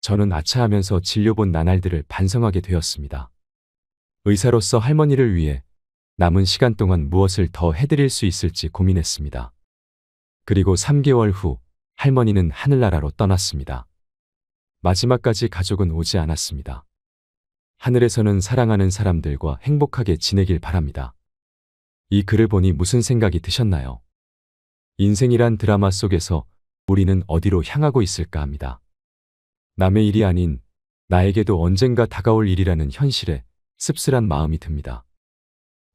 저는 아차하면서 진료본 나날들을 반성하게 되었습니다. 의사로서 할머니를 위해 남은 시간 동안 무엇을 더 해드릴 수 있을지 고민했습니다. 그리고 3개월 후 할머니는 하늘나라로 떠났습니다. 마지막까지 가족은 오지 않았습니다. 하늘에서는 사랑하는 사람들과 행복하게 지내길 바랍니다. 이 글을 보니 무슨 생각이 드셨나요? 인생이란 드라마 속에서 우리는 어디로 향하고 있을까 합니다. 남의 일이 아닌 나에게도 언젠가 다가올 일이라는 현실에 씁쓸한 마음이 듭니다.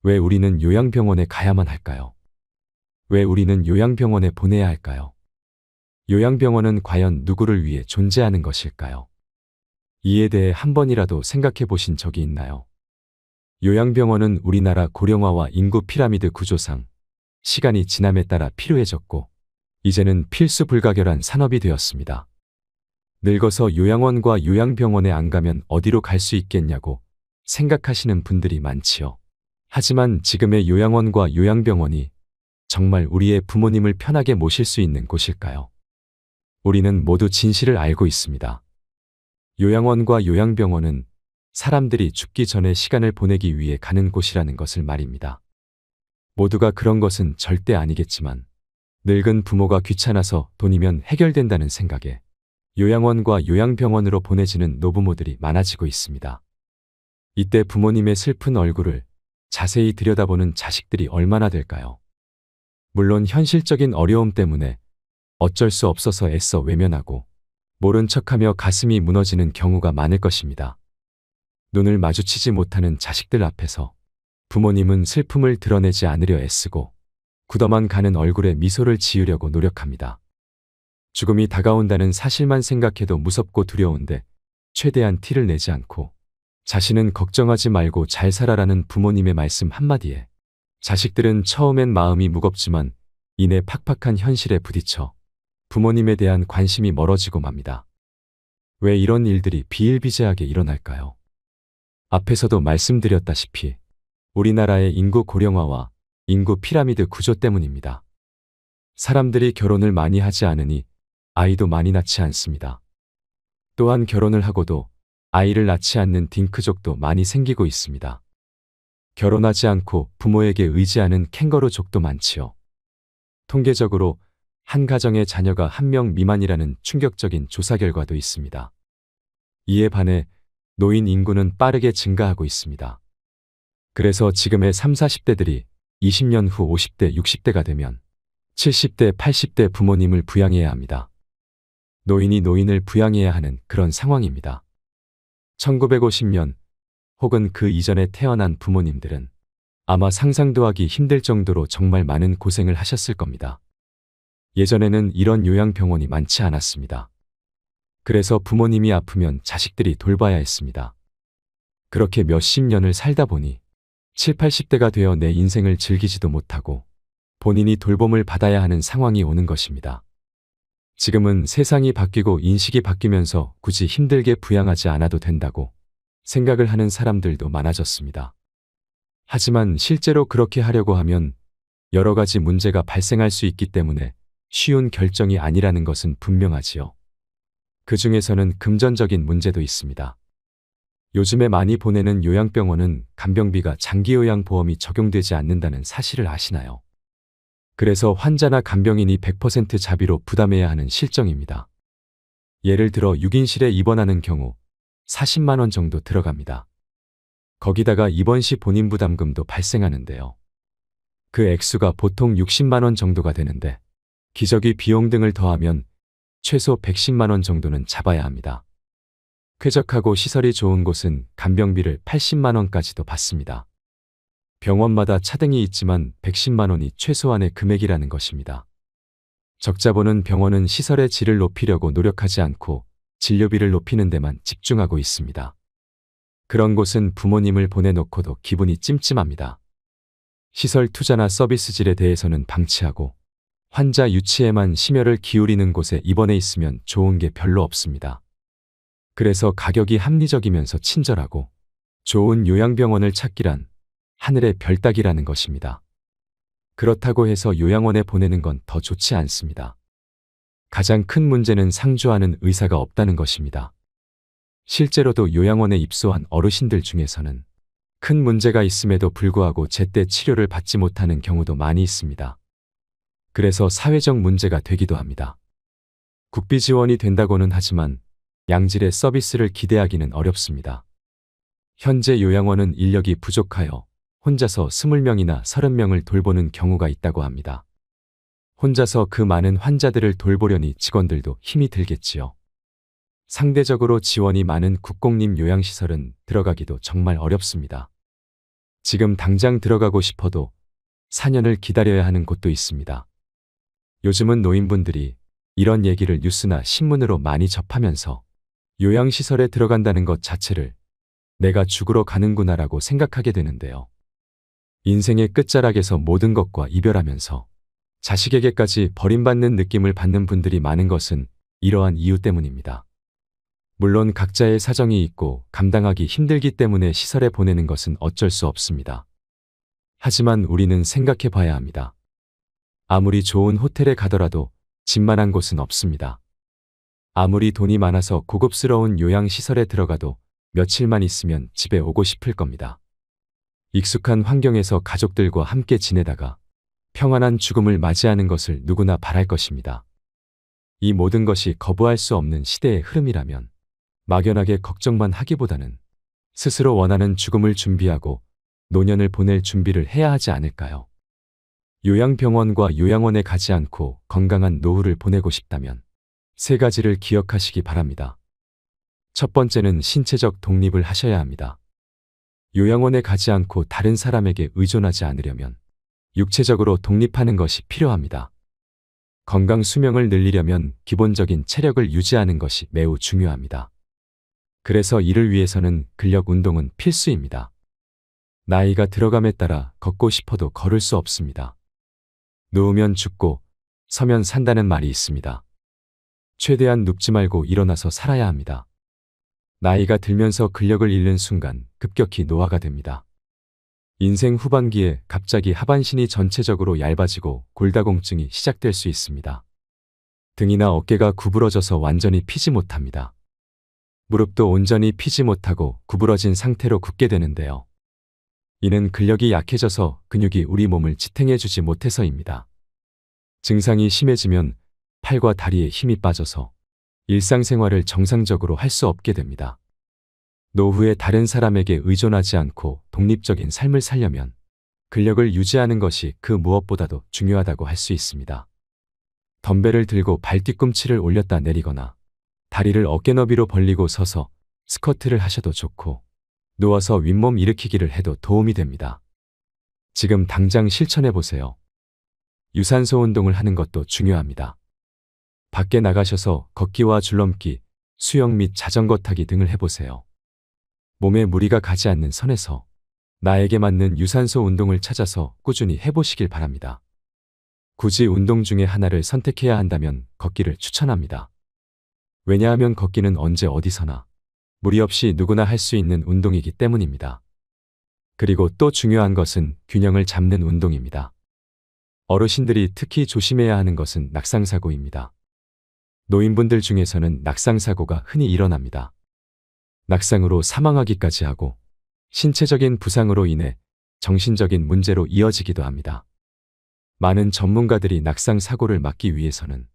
왜 우리는 요양병원에 가야만 할까요? 왜 우리는 요양병원에 보내야 할까요? 요양병원은 과연 누구를 위해 존재하는 것일까요? 이에 대해 한 번이라도 생각해 보신 적이 있나요? 요양병원은 우리나라 고령화와 인구 피라미드 구조상 시간이 지남에 따라 필요해졌고 이제는 필수 불가결한 산업이 되었습니다. 늙어서 요양원과 요양병원에 안 가면 어디로 갈 수 있겠냐고 생각하시는 분들이 많지요. 하지만 지금의 요양원과 요양병원이 정말 우리의 부모님을 편하게 모실 수 있는 곳일까요? 우리는 모두 진실을 알고 있습니다. 요양원과 요양병원은 사람들이 죽기 전에 시간을 보내기 위해 가는 곳이라는 것을 말입니다. 모두가 그런 것은 절대 아니겠지만 늙은 부모가 귀찮아서 돈이면 해결된다는 생각에 요양원과 요양병원으로 보내지는 노부모들이 많아지고 있습니다. 이때 부모님의 슬픈 얼굴을 자세히 들여다보는 자식들이 얼마나 될까요? 물론 현실적인 어려움 때문에 어쩔 수 없어서 애써 외면하고 모른 척하며 가슴이 무너지는 경우가 많을 것입니다. 눈을 마주치지 못하는 자식들 앞에서 부모님은 슬픔을 드러내지 않으려 애쓰고 굳어만 가는 얼굴에 미소를 지으려고 노력합니다. 죽음이 다가온다는 사실만 생각해도 무섭고 두려운데 최대한 티를 내지 않고 자신은 걱정하지 말고 잘 살아라는 부모님의 말씀 한마디에 자식들은 처음엔 마음이 무겁지만 이내 팍팍한 현실에 부딪혀 부모님에 대한 관심이 멀어지고 맙니다. 왜 이런 일들이 비일비재하게 일어날까요? 앞에서도 말씀드렸다시피 우리나라의 인구 고령화와 인구 피라미드 구조 때문입니다. 사람들이 결혼을 많이 하지 않으니 아이도 많이 낳지 않습니다. 또한 결혼을 하고도 아이를 낳지 않는 딩크족도 많이 생기고 있습니다. 결혼하지 않고 부모에게 의지하는 캥거루족도 많지요. 통계적으로 한 가정의 자녀가 1명 미만이라는 충격적인 조사 결과도 있습니다. 이에 반해 노인 인구는 빠르게 증가하고 있습니다. 그래서 지금의 30, 40대들이 20년 후 50대, 60대가 되면 70대, 80대 부모님을 부양해야 합니다. 노인이 노인을 부양해야 하는 그런 상황입니다. 1950년 혹은 그 이전에 태어난 부모님들은 아마 상상도 하기 힘들 정도로 정말 많은 고생을 하셨을 겁니다. 예전에는 이런 요양병원이 많지 않았습니다. 그래서 부모님이 아프면 자식들이 돌봐야 했습니다. 그렇게 몇십 년을 살다 보니 7, 80대가 되어 내 인생을 즐기지도 못하고 본인이 돌봄을 받아야 하는 상황이 오는 것입니다. 지금은 세상이 바뀌고 인식이 바뀌면서 굳이 힘들게 부양하지 않아도 된다고 생각을 하는 사람들도 많아졌습니다. 하지만 실제로 그렇게 하려고 하면 여러 가지 문제가 발생할 수 있기 때문에 쉬운 결정이 아니라는 것은 분명하지요. 그 중에서는 금전적인 문제도 있습니다. 요즘에 많이 보내는 요양병원은 간병비가 장기요양보험이 적용되지 않는다는 사실을 아시나요? 그래서 환자나 간병인이 100% 자비로 부담해야 하는 실정입니다. 예를 들어 6인실에 입원하는 경우 40만 원 정도 들어갑니다. 거기다가 입원 시 본인 부담금도 발생하는데요. 그 액수가 보통 60만 원 정도가 되는데 기저귀 비용 등을 더하면 최소 110만 원 정도는 잡아야 합니다. 쾌적하고 시설이 좋은 곳은 간병비를 80만 원까지도 받습니다. 병원마다 차등이 있지만 110만 원이 최소한의 금액이라는 것입니다. 적자보는 병원은 시설의 질을 높이려고 노력하지 않고 진료비를 높이는 데만 집중하고 있습니다. 그런 곳은 부모님을 보내놓고도 기분이 찜찜합니다. 시설 투자나 서비스 질에 대해서는 방치하고 환자 유치에만 심혈을 기울이는 곳에 입원해 있으면 좋은 게 별로 없습니다. 그래서 가격이 합리적이면서 친절하고 좋은 요양병원을 찾기란 하늘의 별 따기라는 것입니다. 그렇다고 해서 요양원에 보내는 건 더 좋지 않습니다. 가장 큰 문제는 상주하는 의사가 없다는 것입니다. 실제로도 요양원에 입소한 어르신들 중에서는 큰 문제가 있음에도 불구하고 제때 치료를 받지 못하는 경우도 많이 있습니다. 그래서 사회적 문제가 되기도 합니다. 국비 지원이 된다고는 하지만 양질의 서비스를 기대하기는 어렵습니다. 현재 요양원은 인력이 부족하여 혼자서 20명이나 30명을 돌보는 경우가 있다고 합니다. 혼자서 그 많은 환자들을 돌보려니 직원들도 힘이 들겠지요. 상대적으로 지원이 많은 국공립 요양시설은 들어가기도 정말 어렵습니다. 지금 당장 들어가고 싶어도 4년을 기다려야 하는 곳도 있습니다. 요즘은 노인분들이 이런 얘기를 뉴스나 신문으로 많이 접하면서 요양시설에 들어간다는 것 자체를 내가 죽으러 가는구나라고 생각하게 되는데요. 인생의 끝자락에서 모든 것과 이별하면서 자식에게까지 버림받는 느낌을 받는 분들이 많은 것은 이러한 이유 때문입니다. 물론 각자의 사정이 있고 감당하기 힘들기 때문에 시설에 보내는 것은 어쩔 수 없습니다. 하지만 우리는 생각해 봐야 합니다. 아무리 좋은 호텔에 가더라도 집만한 곳은 없습니다. 아무리 돈이 많아서 고급스러운 요양시설에 들어가도 며칠만 있으면 집에 오고 싶을 겁니다. 익숙한 환경에서 가족들과 함께 지내다가 평안한 죽음을 맞이하는 것을 누구나 바랄 것입니다. 이 모든 것이 거부할 수 없는 시대의 흐름이라면 막연하게 걱정만 하기보다는 스스로 원하는 죽음을 준비하고 노년을 보낼 준비를 해야 하지 않을까요? 요양병원과 요양원에 가지 않고 건강한 노후를 보내고 싶다면 3가지를 기억하시기 바랍니다. 첫 번째는 신체적 독립을 하셔야 합니다. 요양원에 가지 않고 다른 사람에게 의존하지 않으려면 육체적으로 독립하는 것이 필요합니다. 건강 수명을 늘리려면 기본적인 체력을 유지하는 것이 매우 중요합니다. 그래서 이를 위해서는 근력 운동은 필수입니다. 나이가 들어감에 따라 걷고 싶어도 걸을 수 없습니다. 누우면 죽고 서면 산다는 말이 있습니다. 최대한 눕지 말고 일어나서 살아야 합니다. 나이가 들면서 근력을 잃는 순간 급격히 노화가 됩니다. 인생 후반기에 갑자기 하반신이 전체적으로 얇아지고 골다공증이 시작될 수 있습니다. 등이나 어깨가 구부러져서 완전히 피지 못합니다. 무릎도 온전히 피지 못하고 구부러진 상태로 굳게 되는데요. 이는 근력이 약해져서 근육이 우리 몸을 지탱해주지 못해서입니다. 증상이 심해지면 팔과 다리에 힘이 빠져서 일상생활을 정상적으로 할 수 없게 됩니다. 노후에 다른 사람에게 의존하지 않고 독립적인 삶을 살려면 근력을 유지하는 것이 그 무엇보다도 중요하다고 할 수 있습니다. 덤벨을 들고 발 뒤꿈치를 올렸다 내리거나 다리를 어깨 너비로 벌리고 서서 스쿼트를 하셔도 좋고 누워서 윗몸 일으키기를 해도 도움이 됩니다. 지금 당장 실천해 보세요. 유산소 운동을 하는 것도 중요합니다. 밖에 나가셔서 걷기와 줄넘기, 수영 및 자전거 타기 등을 해보세요. 몸에 무리가 가지 않는 선에서 나에게 맞는 유산소 운동을 찾아서 꾸준히 해보시길 바랍니다. 굳이 운동 중에 하나를 선택해야 한다면 걷기를 추천합니다. 왜냐하면 걷기는 언제 어디서나 무리 없이 누구나 할 수 있는 운동이기 때문입니다. 그리고 또 중요한 것은 균형을 잡는 운동입니다. 어르신들이 특히 조심해야 하는 것은 낙상사고입니다. 노인분들 중에서는 낙상사고가 흔히 일어납니다. 낙상으로 사망하기까지 하고 신체적인 부상으로 인해 정신적인 문제로 이어지기도 합니다. 많은 전문가들이 낙상사고를 막기 위해서는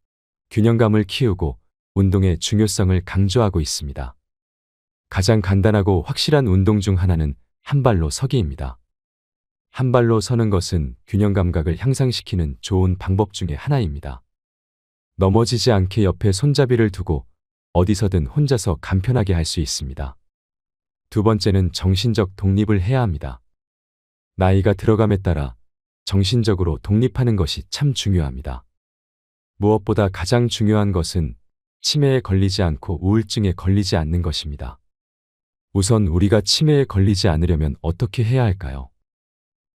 균형감을 키우고 운동의 중요성을 강조하고 있습니다. 가장 간단하고 확실한 운동 중 하나는 한 발로 서기입니다. 한 발로 서는 것은 균형 감각을 향상시키는 좋은 방법 중에 하나입니다. 넘어지지 않게 옆에 손잡이를 두고 어디서든 혼자서 간편하게 할 수 있습니다. 두 번째는 정신적 독립을 해야 합니다. 나이가 들어감에 따라 정신적으로 독립하는 것이 참 중요합니다. 무엇보다 가장 중요한 것은 치매에 걸리지 않고 우울증에 걸리지 않는 것입니다. 우선 우리가 치매에 걸리지 않으려면 어떻게 해야 할까요?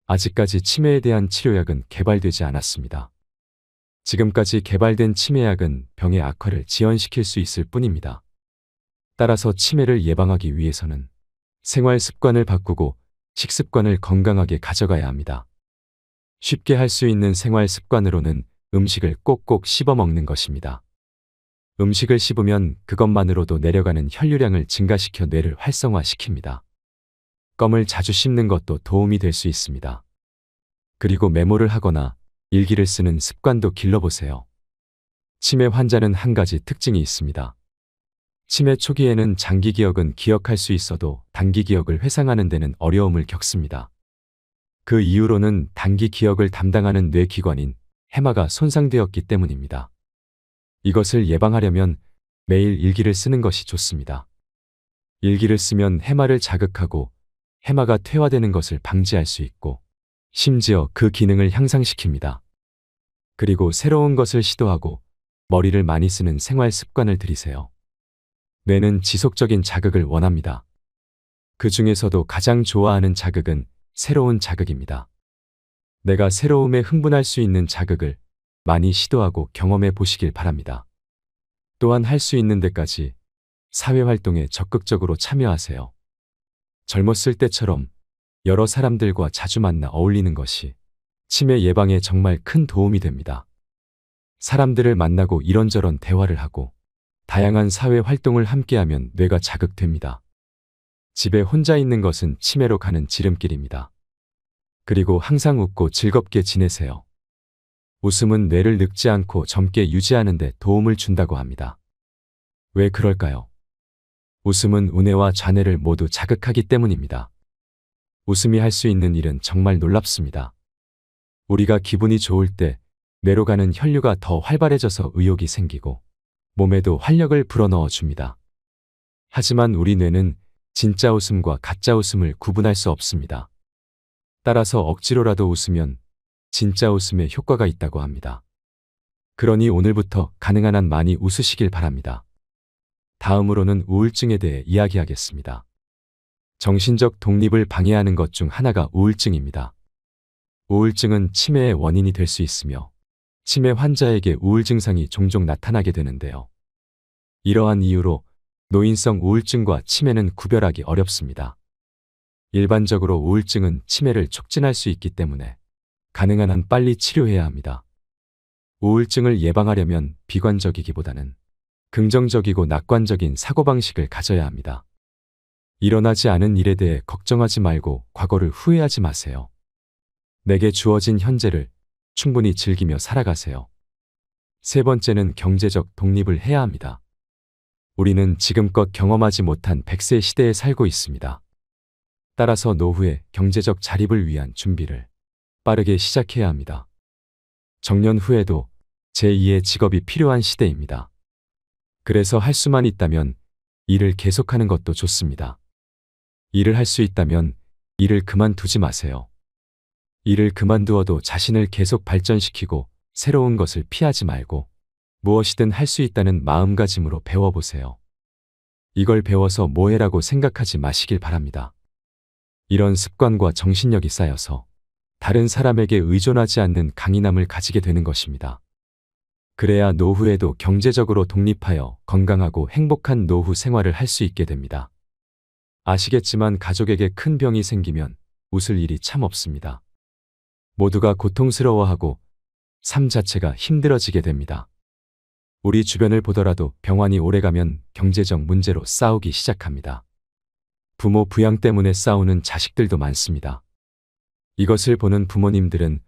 아직까지 치매에 대한 치료약은 개발되지 않았습니다. 지금까지 개발된 치매약은 병의 악화를 지연시킬 수 있을 뿐입니다. 따라서 치매를 예방하기 위해서는 생활 습관을 바꾸고 식습관을 건강하게 가져가야 합니다. 쉽게 할 수 있는 생활 습관으로는 음식을 꼭꼭 씹어 먹는 것입니다. 음식을 씹으면 그것만으로도 내려가는 혈류량을 증가시켜 뇌를 활성화시킵니다. 껌을 자주 씹는 것도 도움이 될 수 있습니다. 그리고 메모를 하거나 일기를 쓰는 습관도 길러보세요. 치매 환자는 한 가지 특징이 있습니다. 치매 초기에는 장기 기억은 기억할 수 있어도 단기 기억을 회상하는 데는 어려움을 겪습니다. 그 이유로는 단기 기억을 담당하는 뇌기관인 해마가 손상되었기 때문입니다. 이것을 예방하려면 매일 일기를 쓰는 것이 좋습니다. 일기를 쓰면 해마를 자극하고 해마가 퇴화되는 것을 방지할 수 있고 심지어 그 기능을 향상시킵니다. 그리고 새로운 것을 시도하고 머리를 많이 쓰는 생활 습관을 들이세요. 뇌는 지속적인 자극을 원합니다. 그 중에서도 가장 좋아하는 자극은 새로운 자극입니다. 내가 새로움에 흥분할 수 있는 자극을 많이 시도하고 경험해 보시길 바랍니다. 또한 할 수 있는 데까지 사회활동에 적극적으로 참여하세요. 젊었을 때처럼 여러 사람들과 자주 만나 어울리는 것이 치매 예방에 정말 큰 도움이 됩니다. 사람들을 만나고 이런저런 대화를 하고 다양한 사회 활동을 함께하면 뇌가 자극됩니다. 집에 혼자 있는 것은 치매로 가는 지름길입니다. 그리고 항상 웃고 즐겁게 지내세요. 웃음은 뇌를 늙지 않고 젊게 유지하는 데 도움을 준다고 합니다. 왜 그럴까요? 웃음은 우뇌와 좌뇌를 모두 자극하기 때문입니다. 웃음이 할 수 있는 일은 정말 놀랍습니다. 우리가 기분이 좋을 때 뇌로 가는 혈류가 더 활발해져서 의욕이 생기고 몸에도 활력을 불어넣어 줍니다. 하지만 우리 뇌는 진짜 웃음과 가짜 웃음을 구분할 수 없습니다. 따라서 억지로라도 웃으면 진짜 웃음에 효과가 있다고 합니다. 그러니 오늘부터 가능한 한 많이 웃으시길 바랍니다. 다음으로는 우울증에 대해 이야기하겠습니다. 정신적 독립을 방해하는 것 중 하나가 우울증입니다. 우울증은 치매의 원인이 될 수 있으며 치매 환자에게 우울 증상이 종종 나타나게 되는데요. 이러한 이유로 노인성 우울증과 치매는 구별하기 어렵습니다. 일반적으로 우울증은 치매를 촉진할 수 있기 때문에 가능한 한 빨리 치료해야 합니다. 우울증을 예방하려면 비관적이기보다는 긍정적이고 낙관적인 사고방식을 가져야 합니다. 일어나지 않은 일에 대해 걱정하지 말고 과거를 후회하지 마세요. 내게 주어진 현재를 충분히 즐기며 살아가세요. 세 번째는 경제적 독립을 해야 합니다. 우리는 지금껏 경험하지 못한 100세 시대에 살고 있습니다. 따라서 노후의 경제적 자립을 위한 준비를 빠르게 시작해야 합니다. 정년 후에도 제2의 직업이 필요한 시대입니다. 그래서 할 수만 있다면 일을 계속하는 것도 좋습니다. 일을 할 수 있다면 일을 그만두지 마세요. 일을 그만두어도 자신을 계속 발전시키고 새로운 것을 피하지 말고 무엇이든 할 수 있다는 마음가짐으로 배워보세요. 이걸 배워서 뭐해라고 생각하지 마시길 바랍니다. 이런 습관과 정신력이 쌓여서 다른 사람에게 의존하지 않는 강인함을 가지게 되는 것입니다. 그래야 노후에도 경제적으로 독립하여 건강하고 행복한 노후 생활을 할 수 있게 됩니다. 아시겠지만 가족에게 큰 병이 생기면 웃을 일이 참 없습니다. 모두가 고통스러워하고 삶 자체가 힘들어지게 됩니다. 우리 주변을 보더라도 병환이 오래가면 경제적 문제로 싸우기 시작합니다. 부모 부양 때문에 싸우는 자식들도 많습니다. 이것을 보는 부모님들은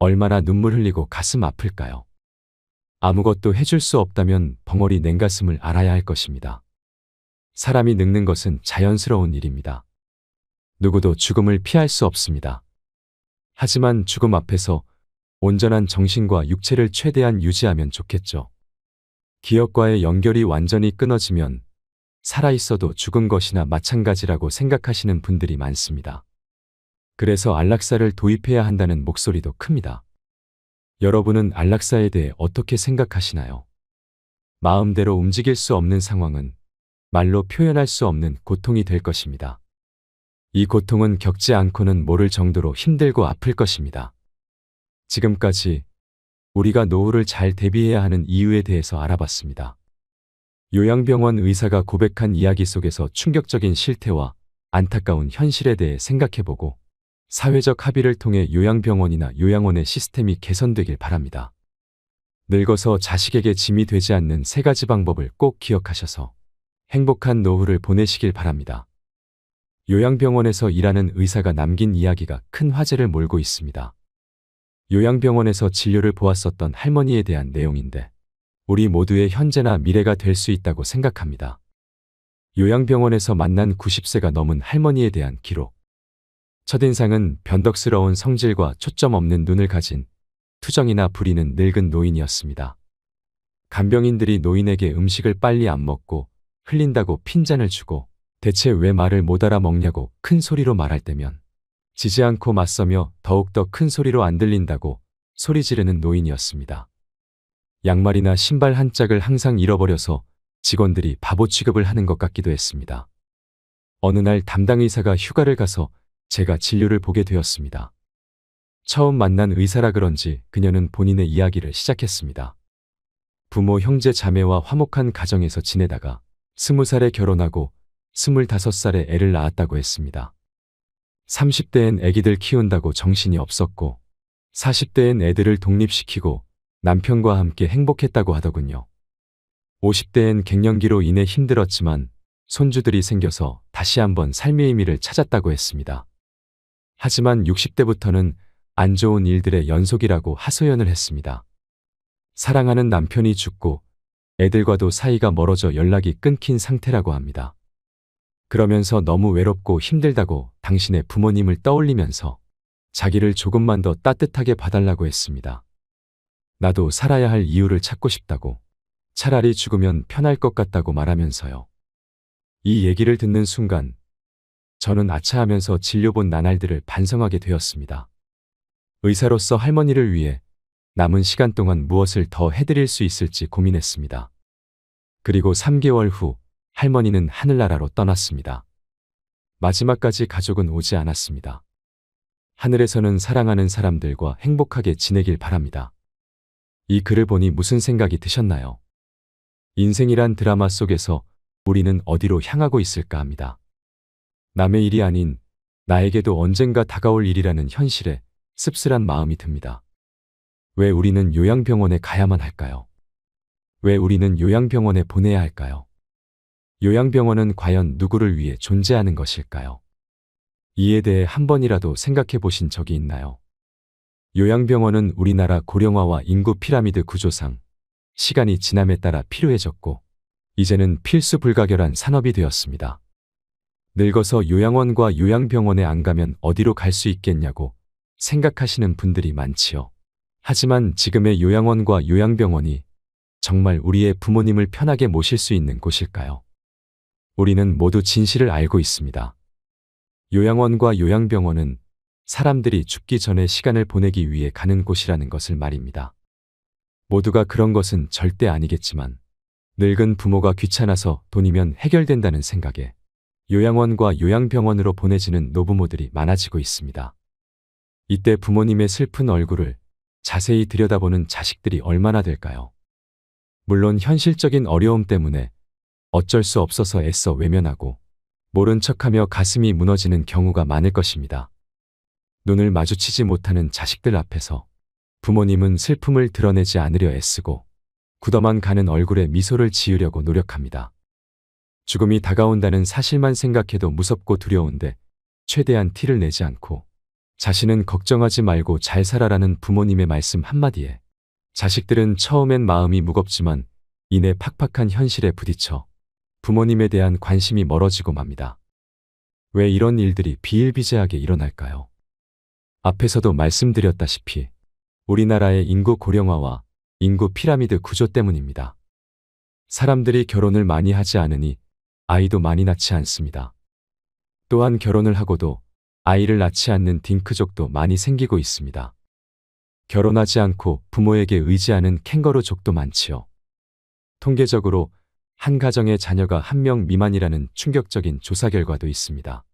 얼마나 눈물 흘리고 가슴 아플까요? 아무것도 해줄 수 없다면 벙어리 냉가슴을 알아야 할 것입니다. 사람이 늙는 것은 자연스러운 일입니다. 누구도 죽음을 피할 수 없습니다. 하지만 죽음 앞에서 온전한 정신과 육체를 최대한 유지하면 좋겠죠. 기억과의 연결이 완전히 끊어지면 살아있어도 죽은 것이나 마찬가지라고 생각하시는 분들이 많습니다. 그래서 안락사를 도입해야 한다는 목소리도 큽니다. 여러분은 안락사에 대해 어떻게 생각하시나요? 마음대로 움직일 수 없는 상황은 말로 표현할 수 없는 고통이 될 것입니다. 이 고통은 겪지 않고는 모를 정도로 힘들고 아플 것입니다. 지금까지 우리가 노후를 잘 대비해야 하는 이유에 대해서 알아봤습니다. 요양병원 의사가 고백한 이야기 속에서 충격적인 실태와 안타까운 현실에 대해 생각해보고 사회적 합의를 통해 요양병원이나 요양원의 시스템이 개선되길 바랍니다. 늙어서 자식에게 짐이 되지 않는 세 가지 방법을 꼭 기억하셔서 행복한 노후를 보내시길 바랍니다. 요양병원에서 일하는 의사가 남긴 이야기가 큰 화제를 몰고 있습니다. 요양병원에서 진료를 보았었던 할머니에 대한 내용인데 우리 모두의 현재나 미래가 될 수 있다고 생각합니다. 요양병원에서 만난 90세가 넘은 할머니에 대한 기록. 첫인상은 변덕스러운 성질과 초점 없는 눈을 가진 투정이나 부리는 늙은 노인이었습니다. 간병인들이 노인에게 음식을 빨리 안 먹고 흘린다고 핀잔을 주고 대체 왜 말을 못 알아먹냐고 큰 소리로 말할 때면 지지 않고 맞서며 더욱더 큰 소리로 안 들린다고 소리 지르는 노인이었습니다. 양말이나 신발 한 짝을 항상 잃어버려서 직원들이 바보 취급을 하는 것 같기도 했습니다. 어느 날 담당 의사가 휴가를 가서 제가 진료를 보게 되었습니다. 처음 만난 의사라 그런지 그녀는 본인의 이야기를 시작했습니다. 부모, 형제, 자매와 화목한 가정에서 지내다가 20살에 결혼하고 25살에 애를 낳았다고 했습니다. 30대엔 애기들 키운다고 정신이 없었고 40대엔 애들을 독립시키고 남편과 함께 행복했다고 하더군요. 50대엔 갱년기로 인해 힘들었지만 손주들이 생겨서 다시 한번 삶의 의미를 찾았다고 했습니다. 하지만 60대부터는 안 좋은 일들의 연속이라고 하소연을 했습니다. 사랑하는 남편이 죽고 애들과도 사이가 멀어져 연락이 끊긴 상태라고 합니다. 그러면서 너무 외롭고 힘들다고 당신의 부모님을 떠올리면서 자기를 조금만 더 따뜻하게 봐달라고 했습니다. 나도 살아야 할 이유를 찾고 싶다고, 차라리 죽으면 편할 것 같다고 말하면서요. 이 얘기를 듣는 순간 저는 아차하면서 진료본 나날들을 반성하게 되었습니다. 의사로서 할머니를 위해 남은 시간 동안 무엇을 더 해드릴 수 있을지 고민했습니다. 그리고 3개월 후 할머니는 하늘나라로 떠났습니다. 마지막까지 가족은 오지 않았습니다. 하늘에서는 사랑하는 사람들과 행복하게 지내길 바랍니다. 이 글을 보니 무슨 생각이 드셨나요? 인생이란 드라마 속에서 우리는 어디로 향하고 있을까 합니다. 남의 일이 아닌 나에게도 언젠가 다가올 일이라는 현실에 씁쓸한 마음이 듭니다. 왜 우리는 요양병원에 가야만 할까요? 왜 우리는 요양병원에 보내야 할까요? 요양병원은 과연 누구를 위해 존재하는 것일까요? 이에 대해 한 번이라도 생각해 보신 적이 있나요? 요양병원은 우리나라 고령화와 인구 피라미드 구조상 시간이 지남에 따라 필요해졌고 이제는 필수 불가결한 산업이 되었습니다. 늙어서 요양원과 요양병원에 안 가면 어디로 갈 수 있겠냐고 생각하시는 분들이 많지요. 하지만 지금의 요양원과 요양병원이 정말 우리의 부모님을 편하게 모실 수 있는 곳일까요? 우리는 모두 진실을 알고 있습니다. 요양원과 요양병원은 사람들이 죽기 전에 시간을 보내기 위해 가는 곳이라는 것을 말입니다. 모두가 그런 것은 절대 아니겠지만 늙은 부모가 귀찮아서 돈이면 해결된다는 생각에 요양원과 요양병원으로 보내지는 노부모들이 많아지고 있습니다. 이때 부모님의 슬픈 얼굴을 자세히 들여다보는 자식들이 얼마나 될까요? 물론 현실적인 어려움 때문에 어쩔 수 없어서 애써 외면하고 모른 척하며 가슴이 무너지는 경우가 많을 것입니다. 눈을 마주치지 못하는 자식들 앞에서 부모님은 슬픔을 드러내지 않으려 애쓰고 굳어만 가는 얼굴에 미소를 지으려고 노력합니다. 죽음이 다가온다는 사실만 생각해도 무섭고 두려운데 최대한 티를 내지 않고 자신은 걱정하지 말고 잘 살아라는 부모님의 말씀 한마디에 자식들은 처음엔 마음이 무겁지만 이내 팍팍한 현실에 부딪혀 부모님에 대한 관심이 멀어지고 맙니다. 왜 이런 일들이 비일비재하게 일어날까요? 앞에서도 말씀드렸다시피 우리나라의 인구 고령화와 인구 피라미드 구조 때문입니다. 사람들이 결혼을 많이 하지 않으니 아이도 많이 낳지 않습니다. 또한 결혼을 하고도 아이를 낳지 않는 딩크족도 많이 생기고 있습니다. 결혼하지 않고 부모에게 의지하는 캥거루족도 많지요. 통계적으로 한 가정의 자녀가 1명 미만이라는 충격적인 조사 결과도 있습니다.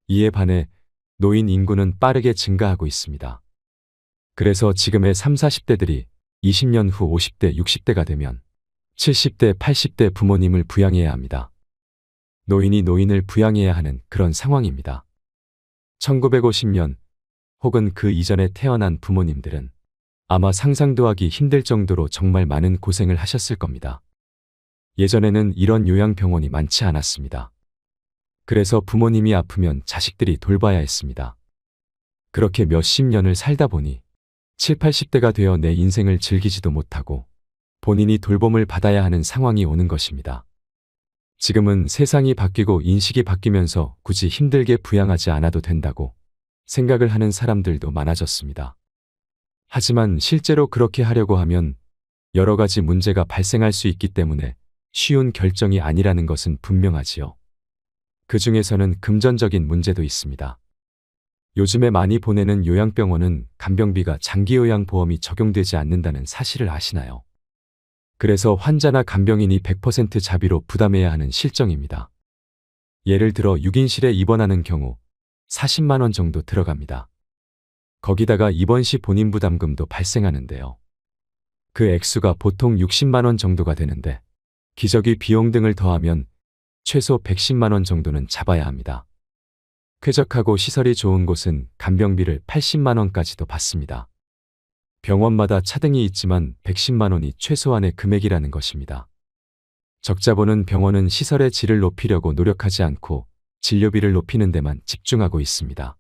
이에 반해 노인 인구는 빠르게 증가하고 있습니다. 그래서 지금의 30, 40대들이 20년 후 50대, 60대가 되면 70대, 80대 부모님을 부양해야 합니다. 노인이 노인을 부양해야 하는 그런 상황입니다. 1950년 혹은 그 이전에 태어난 부모님들은 아마 상상도 하기 힘들 정도로 정말 많은 고생을 하셨을 겁니다. 예전에는 이런 요양병원이 많지 않았습니다. 그래서 부모님이 아프면 자식들이 돌봐야 했습니다. 그렇게 몇십 년을 살다 보니 7, 80대가 되어 내 인생을 즐기지도 못하고 본인이 돌봄을 받아야 하는 상황이 오는 것입니다. 지금은 세상이 바뀌고 인식이 바뀌면서 굳이 힘들게 부양하지 않아도 된다고 생각을 하는 사람들도 많아졌습니다. 하지만 실제로 그렇게 하려고 하면 여러 가지 문제가 발생할 수 있기 때문에 쉬운 결정이 아니라는 것은 분명하지요. 그 중에서는 금전적인 문제도 있습니다. 요즘에 많이 보내는 요양병원은 간병비가 장기요양보험이 적용되지 않는다는 사실을 아시나요? 그래서 환자나 간병인이 100% 자비로 부담해야 하는 실정입니다. 예를 들어 6인실에 입원하는 경우 40만 원 정도 들어갑니다. 거기다가 입원 시 본인 부담금도 발생하는데요. 그 액수가 보통 60만 원 정도가 되는데 기저귀 비용 등을 더하면 최소 110만 원 정도는 잡아야 합니다. 쾌적하고 시설이 좋은 곳은 간병비를 80만 원까지도 받습니다. 병원마다 차등이 있지만 110만 원이 최소한의 금액이라는 것입니다. 적자보는 병원은 시설의 질을 높이려고 노력하지 않고 진료비를 높이는 데만 집중하고 있습니다.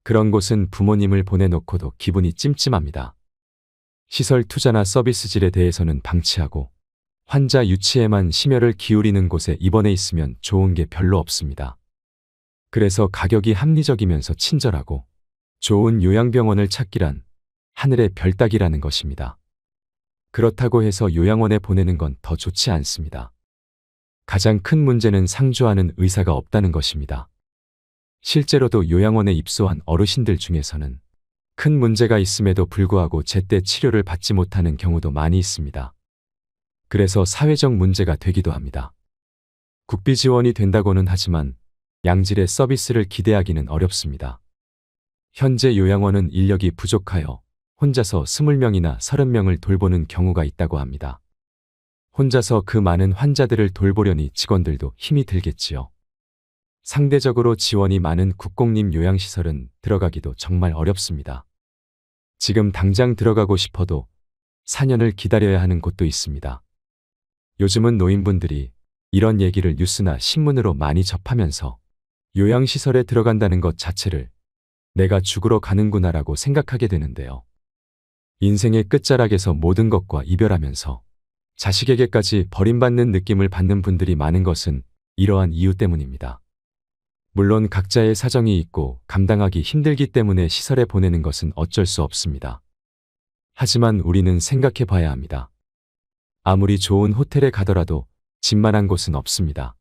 그런 곳은 부모님을 보내놓고도 기분이 찜찜합니다. 시설 투자나 서비스 질에 대해서는 방치하고 환자 유치에만 심혈을 기울이는 곳에 입원해 있으면 좋은 게 별로 없습니다. 그래서 가격이 합리적이면서 친절하고 좋은 요양병원을 찾기란 하늘의 별 따기라는 것입니다. 그렇다고 해서 요양원에 보내는 건 더 좋지 않습니다. 가장 큰 문제는 상주하는 의사가 없다는 것입니다. 실제로도 요양원에 입소한 어르신들 중에서는 큰 문제가 있음에도 불구하고 제때 치료를 받지 못하는 경우도 많이 있습니다. 그래서 사회적 문제가 되기도 합니다. 국비 지원이 된다고는 하지만 양질의 서비스를 기대하기는 어렵습니다. 현재 요양원은 인력이 부족하여 혼자서 20명이나 30명을 돌보는 경우가 있다고 합니다. 혼자서 그 많은 환자들을 돌보려니 직원들도 힘이 들겠지요. 상대적으로 지원이 많은 국공립 요양시설은 들어가기도 정말 어렵습니다. 지금 당장 들어가고 싶어도 4년을 기다려야 하는 곳도 있습니다. 요즘은 노인분들이 이런 얘기를 뉴스나 신문으로 많이 접하면서 요양시설에 들어간다는 것 자체를 내가 죽으러 가는구나라고 생각하게 되는데요. 인생의 끝자락에서 모든 것과 이별하면서 자식에게까지 버림받는 느낌을 받는 분들이 많은 것은 이러한 이유 때문입니다. 물론 각자의 사정이 있고 감당하기 힘들기 때문에 시설에 보내는 것은 어쩔 수 없습니다. 하지만 우리는 생각해 봐야 합니다. 아무리 좋은 호텔에 가더라도 집만한 곳은 없습니다.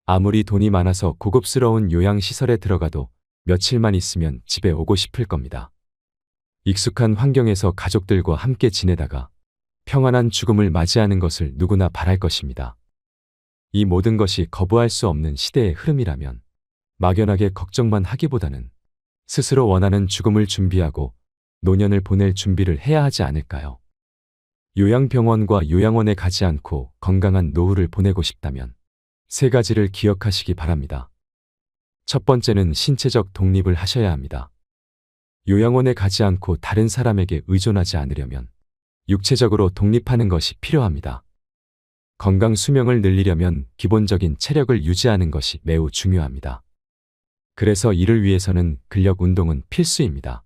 아무리 돈이 많아서 고급스러운 요양시설에 들어가도 며칠만 있으면 집에 오고 싶을 겁니다. 익숙한 환경에서 가족들과 함께 지내다가 평안한 죽음을 맞이하는 것을 누구나 바랄 것입니다. 이 모든 것이 거부할 수 없는 시대의 흐름이라면 막연하게 걱정만 하기보다는 스스로 원하는 죽음을 준비하고 노년을 보낼 준비를 해야 하지 않을까요? 요양병원과 요양원에 가지 않고 건강한 노후를 보내고 싶다면 3가지를 기억하시기 바랍니다. 첫 번째는 신체적 독립을 하셔야 합니다. 요양원에 가지 않고 다른 사람에게 의존하지 않으려면 육체적으로 독립하는 것이 필요합니다. 건강 수명을 늘리려면 기본적인 체력을 유지하는 것이 매우 중요합니다. 그래서 이를 위해서는 근력 운동은 필수입니다.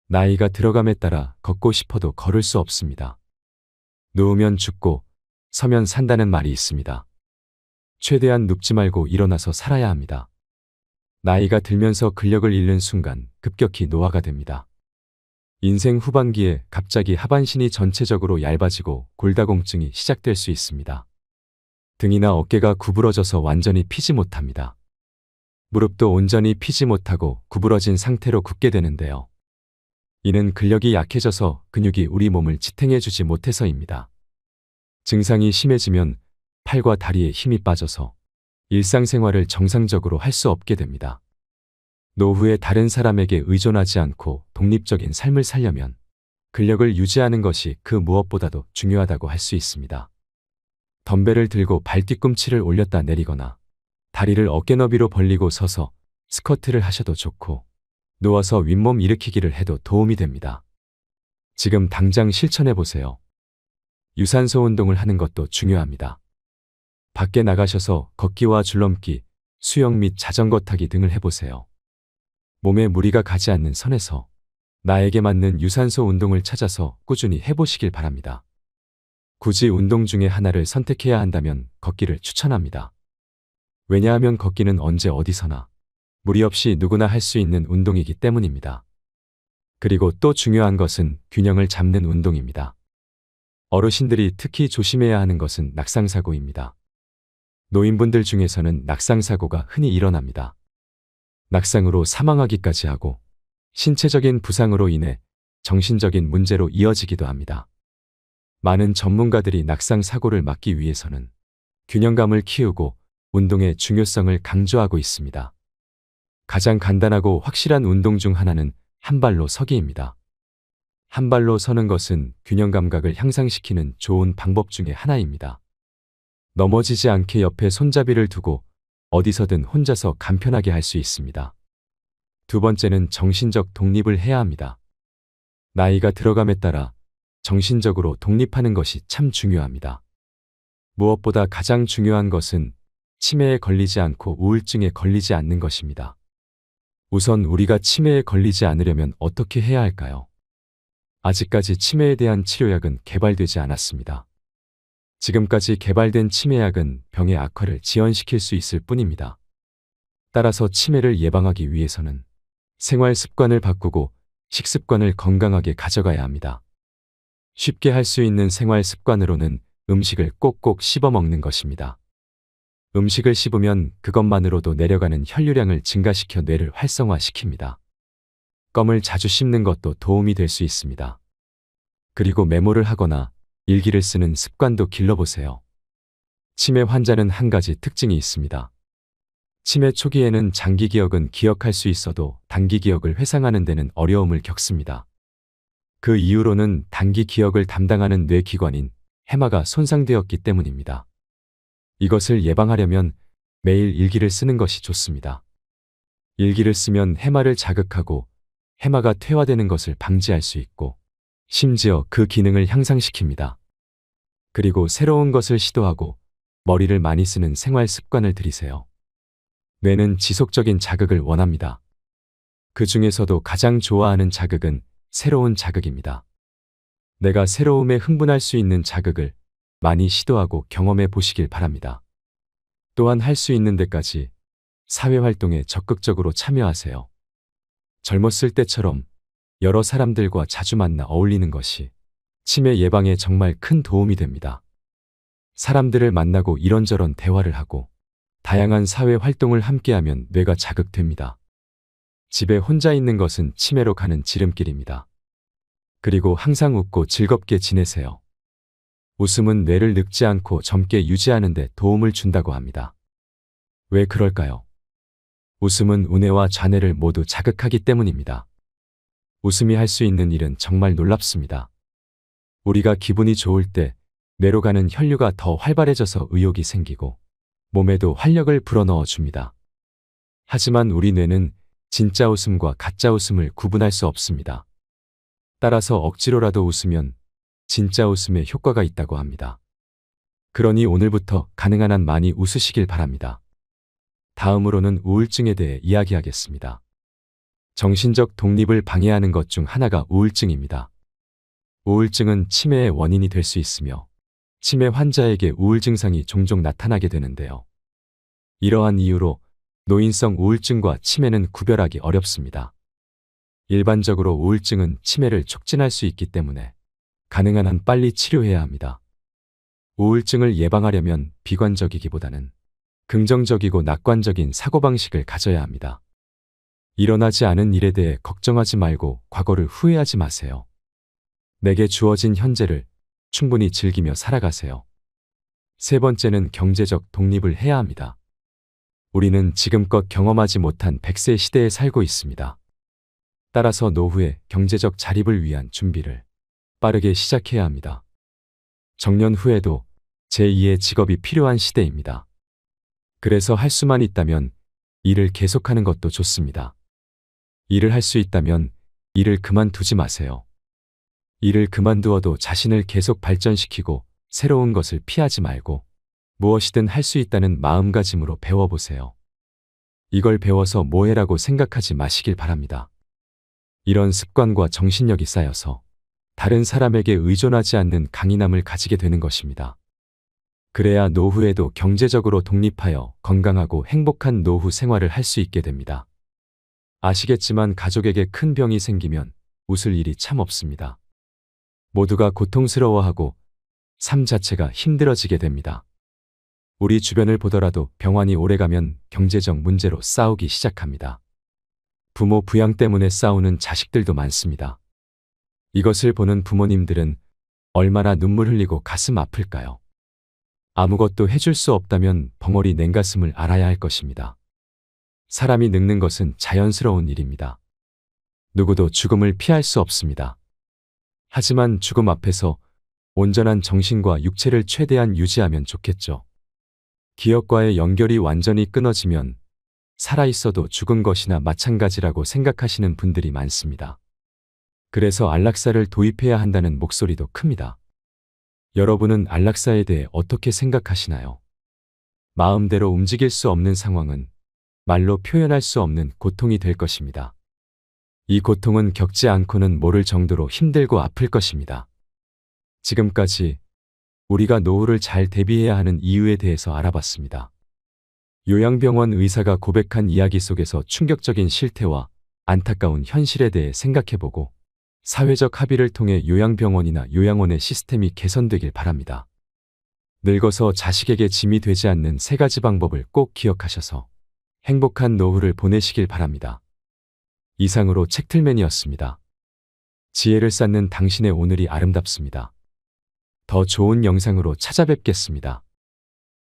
나이가 들어감에 따라 걷고 싶어도 걸을 수 없습니다. 누우면 죽고 서면 산다는 말이 있습니다. 최대한 눕지 말고 일어나서 살아야 합니다. 나이가 들면서 근력을 잃는 순간 급격히 노화가 됩니다. 인생 후반기에 갑자기 하반신이 전체적으로 얇아지고 골다공증이 시작될 수 있습니다. 등이나 어깨가 구부러져서 완전히 피지 못합니다. 무릎도 온전히 피지 못하고 구부러진 상태로 굽게 되는데요. 이는 근력이 약해져서 근육이 우리 몸을 지탱해주지 못해서입니다. 증상이 심해지면 팔과 다리에 힘이 빠져서 일상생활을 정상적으로 할 수 없게 됩니다. 노후에 다른 사람에게 의존하지 않고 독립적인 삶을 살려면 근력을 유지하는 것이 그 무엇보다도 중요하다고 할 수 있습니다. 덤벨을 들고 발 뒤꿈치를 올렸다 내리거나 다리를 어깨 너비로 벌리고 서서 스쿼트를 하셔도 좋고 누워서 윗몸 일으키기를 해도 도움이 됩니다. 지금 당장 실천해 보세요. 유산소 운동을 하는 것도 중요합니다. 밖에 나가셔서 걷기와 줄넘기, 수영 및 자전거 타기 등을 해보세요. 몸에 무리가 가지 않는 선에서 나에게 맞는 유산소 운동을 찾아서 꾸준히 해보시길 바랍니다. 굳이 운동 중에 하나를 선택해야 한다면 걷기를 추천합니다. 왜냐하면 걷기는 언제 어디서나 무리 없이 누구나 할 수 있는 운동이기 때문입니다. 그리고 또 중요한 것은 균형을 잡는 운동입니다. 어르신들이 특히 조심해야 하는 것은 낙상사고입니다. 노인분들 중에서는 낙상사고가 흔히 일어납니다. 낙상으로 사망하기까지 하고 신체적인 부상으로 인해 정신적인 문제로 이어지기도 합니다. 많은 전문가들이 낙상사고를 막기 위해서는 균형감을 키우고 운동의 중요성을 강조하고 있습니다. 가장 간단하고 확실한 운동 중 하나는 한 발로 서기입니다. 한 발로 서는 것은 균형 감각을 향상시키는 좋은 방법 중에 하나입니다. 넘어지지 않게 옆에 손잡이를 두고 어디서든 혼자서 간편하게 할 수 있습니다. 두 번째는 정신적 독립을 해야 합니다. 나이가 들어감에 따라 정신적으로 독립하는 것이 참 중요합니다. 무엇보다 가장 중요한 것은 치매에 걸리지 않고 우울증에 걸리지 않는 것입니다. 우선 우리가 치매에 걸리지 않으려면 어떻게 해야 할까요? 아직까지 치매에 대한 치료약은 개발되지 않았습니다. 지금까지 개발된 치매약은 병의 악화를 지연시킬 수 있을 뿐입니다. 따라서 치매를 예방하기 위해서는 생활 습관을 바꾸고 식습관을 건강하게 가져가야 합니다. 쉽게 할 수 있는 생활 습관으로는 음식을 꼭꼭 씹어 먹는 것입니다. 음식을 씹으면 그것만으로도 내려가는 혈류량을 증가시켜 뇌를 활성화시킵니다. 껌을 자주 씹는 것도 도움이 될 수 있습니다. 그리고 메모를 하거나 일기를 쓰는 습관도 길러보세요. 치매 환자는 한 가지 특징이 있습니다. 치매 초기에는 장기 기억은 기억할 수 있어도 단기 기억을 회상하는 데는 어려움을 겪습니다. 그 이후로는 단기 기억을 담당하는 뇌기관인 해마가 손상되었기 때문입니다. 이것을 예방하려면 매일 일기를 쓰는 것이 좋습니다. 일기를 쓰면 해마를 자극하고 해마가 퇴화되는 것을 방지할 수 있고 심지어 그 기능을 향상시킵니다. 그리고 새로운 것을 시도하고 머리를 많이 쓰는 생활 습관을 들이세요. 뇌는 지속적인 자극을 원합니다. 그 중에서도 가장 좋아하는 자극은 새로운 자극입니다. 내가 새로움에 흥분할 수 있는 자극을 많이 시도하고 경험해 보시길 바랍니다. 또한 할 수 있는 데까지 사회활동에 적극적으로 참여하세요. 젊었을 때처럼 여러 사람들과 자주 만나 어울리는 것이 치매 예방에 정말 큰 도움이 됩니다. 사람들을 만나고 이런저런 대화를 하고 다양한 사회 활동을 함께하면 뇌가 자극됩니다. 집에 혼자 있는 것은 치매로 가는 지름길입니다. 그리고 항상 웃고 즐겁게 지내세요. 웃음은 뇌를 늙지 않고 젊게 유지하는 데 도움을 준다고 합니다. 왜 그럴까요? 웃음은 우뇌와 좌뇌를 모두 자극하기 때문입니다. 웃음이 할 수 있는 일은 정말 놀랍습니다. 우리가 기분이 좋을 때 뇌로 가는 혈류가 더 활발해져서 의욕이 생기고 몸에도 활력을 불어넣어 줍니다. 하지만 우리 뇌는 진짜 웃음과 가짜 웃음을 구분할 수 없습니다. 따라서 억지로라도 웃으면 진짜 웃음에 효과가 있다고 합니다. 그러니 오늘부터 가능한 한 많이 웃으시길 바랍니다. 다음으로는 우울증에 대해 이야기하겠습니다. 정신적 독립을 방해하는 것 중 하나가 우울증입니다. 우울증은 치매의 원인이 될 수 있으며 치매 환자에게 우울 증상이 종종 나타나게 되는데요. 이러한 이유로 노인성 우울증과 치매는 구별하기 어렵습니다. 일반적으로 우울증은 치매를 촉진할 수 있기 때문에 가능한 한 빨리 치료해야 합니다. 우울증을 예방하려면 비관적이기보다는 긍정적이고 낙관적인 사고방식을 가져야 합니다. 일어나지 않은 일에 대해 걱정하지 말고 과거를 후회하지 마세요. 내게 주어진 현재를 충분히 즐기며 살아가세요. 세 번째는 경제적 독립을 해야 합니다. 우리는 지금껏 경험하지 못한 100세 시대에 살고 있습니다. 따라서 노후에 경제적 자립을 위한 준비를 빠르게 시작해야 합니다. 정년 후에도 제2의 직업이 필요한 시대입니다. 그래서 할 수만 있다면 일을 계속하는 것도 좋습니다. 일을 할 수 있다면 일을 그만두지 마세요. 일을 그만두어도 자신을 계속 발전시키고 새로운 것을 피하지 말고 무엇이든 할 수 있다는 마음가짐으로 배워보세요. 이걸 배워서 뭐해라고 생각하지 마시길 바랍니다. 이런 습관과 정신력이 쌓여서 다른 사람에게 의존하지 않는 강인함을 가지게 되는 것입니다. 그래야 노후에도 경제적으로 독립하여 건강하고 행복한 노후 생활을 할 수 있게 됩니다. 아시겠지만 가족에게 큰 병이 생기면 웃을 일이 참 없습니다. 모두가 고통스러워하고 삶 자체가 힘들어지게 됩니다. 우리 주변을 보더라도 병환이 오래가면 경제적 문제로 싸우기 시작합니다. 부모 부양 때문에 싸우는 자식들도 많습니다. 이것을 보는 부모님들은 얼마나 눈물 흘리고 가슴 아플까요? 아무것도 해줄 수 없다면 벙어리 냉가슴을 알아야 할 것입니다. 사람이 늙는 것은 자연스러운 일입니다. 누구도 죽음을 피할 수 없습니다. 하지만 죽음 앞에서 온전한 정신과 육체를 최대한 유지하면 좋겠죠. 기억과의 연결이 완전히 끊어지면 살아있어도 죽은 것이나 마찬가지라고 생각하시는 분들이 많습니다. 그래서 안락사를 도입해야 한다는 목소리도 큽니다. 여러분은 안락사에 대해 어떻게 생각하시나요? 마음대로 움직일 수 없는 상황은 말로 표현할 수 없는 고통이 될 것입니다. 이 고통은 겪지 않고는 모를 정도로 힘들고 아플 것입니다. 지금까지 우리가 노후를 잘 대비해야 하는 이유에 대해서 알아봤습니다. 요양병원 의사가 고백한 이야기 속에서 충격적인 실태와 안타까운 현실에 대해 생각해보고 사회적 합의를 통해 요양병원이나 요양원의 시스템이 개선되길 바랍니다. 늙어서 자식에게 짐이 되지 않는 세 가지 방법을 꼭 기억하셔서 행복한 노후를 보내시길 바랍니다. 이상으로 책틀맨이었습니다. 지혜를 쌓는 당신의 오늘이 아름답습니다. 더 좋은 영상으로 찾아뵙겠습니다.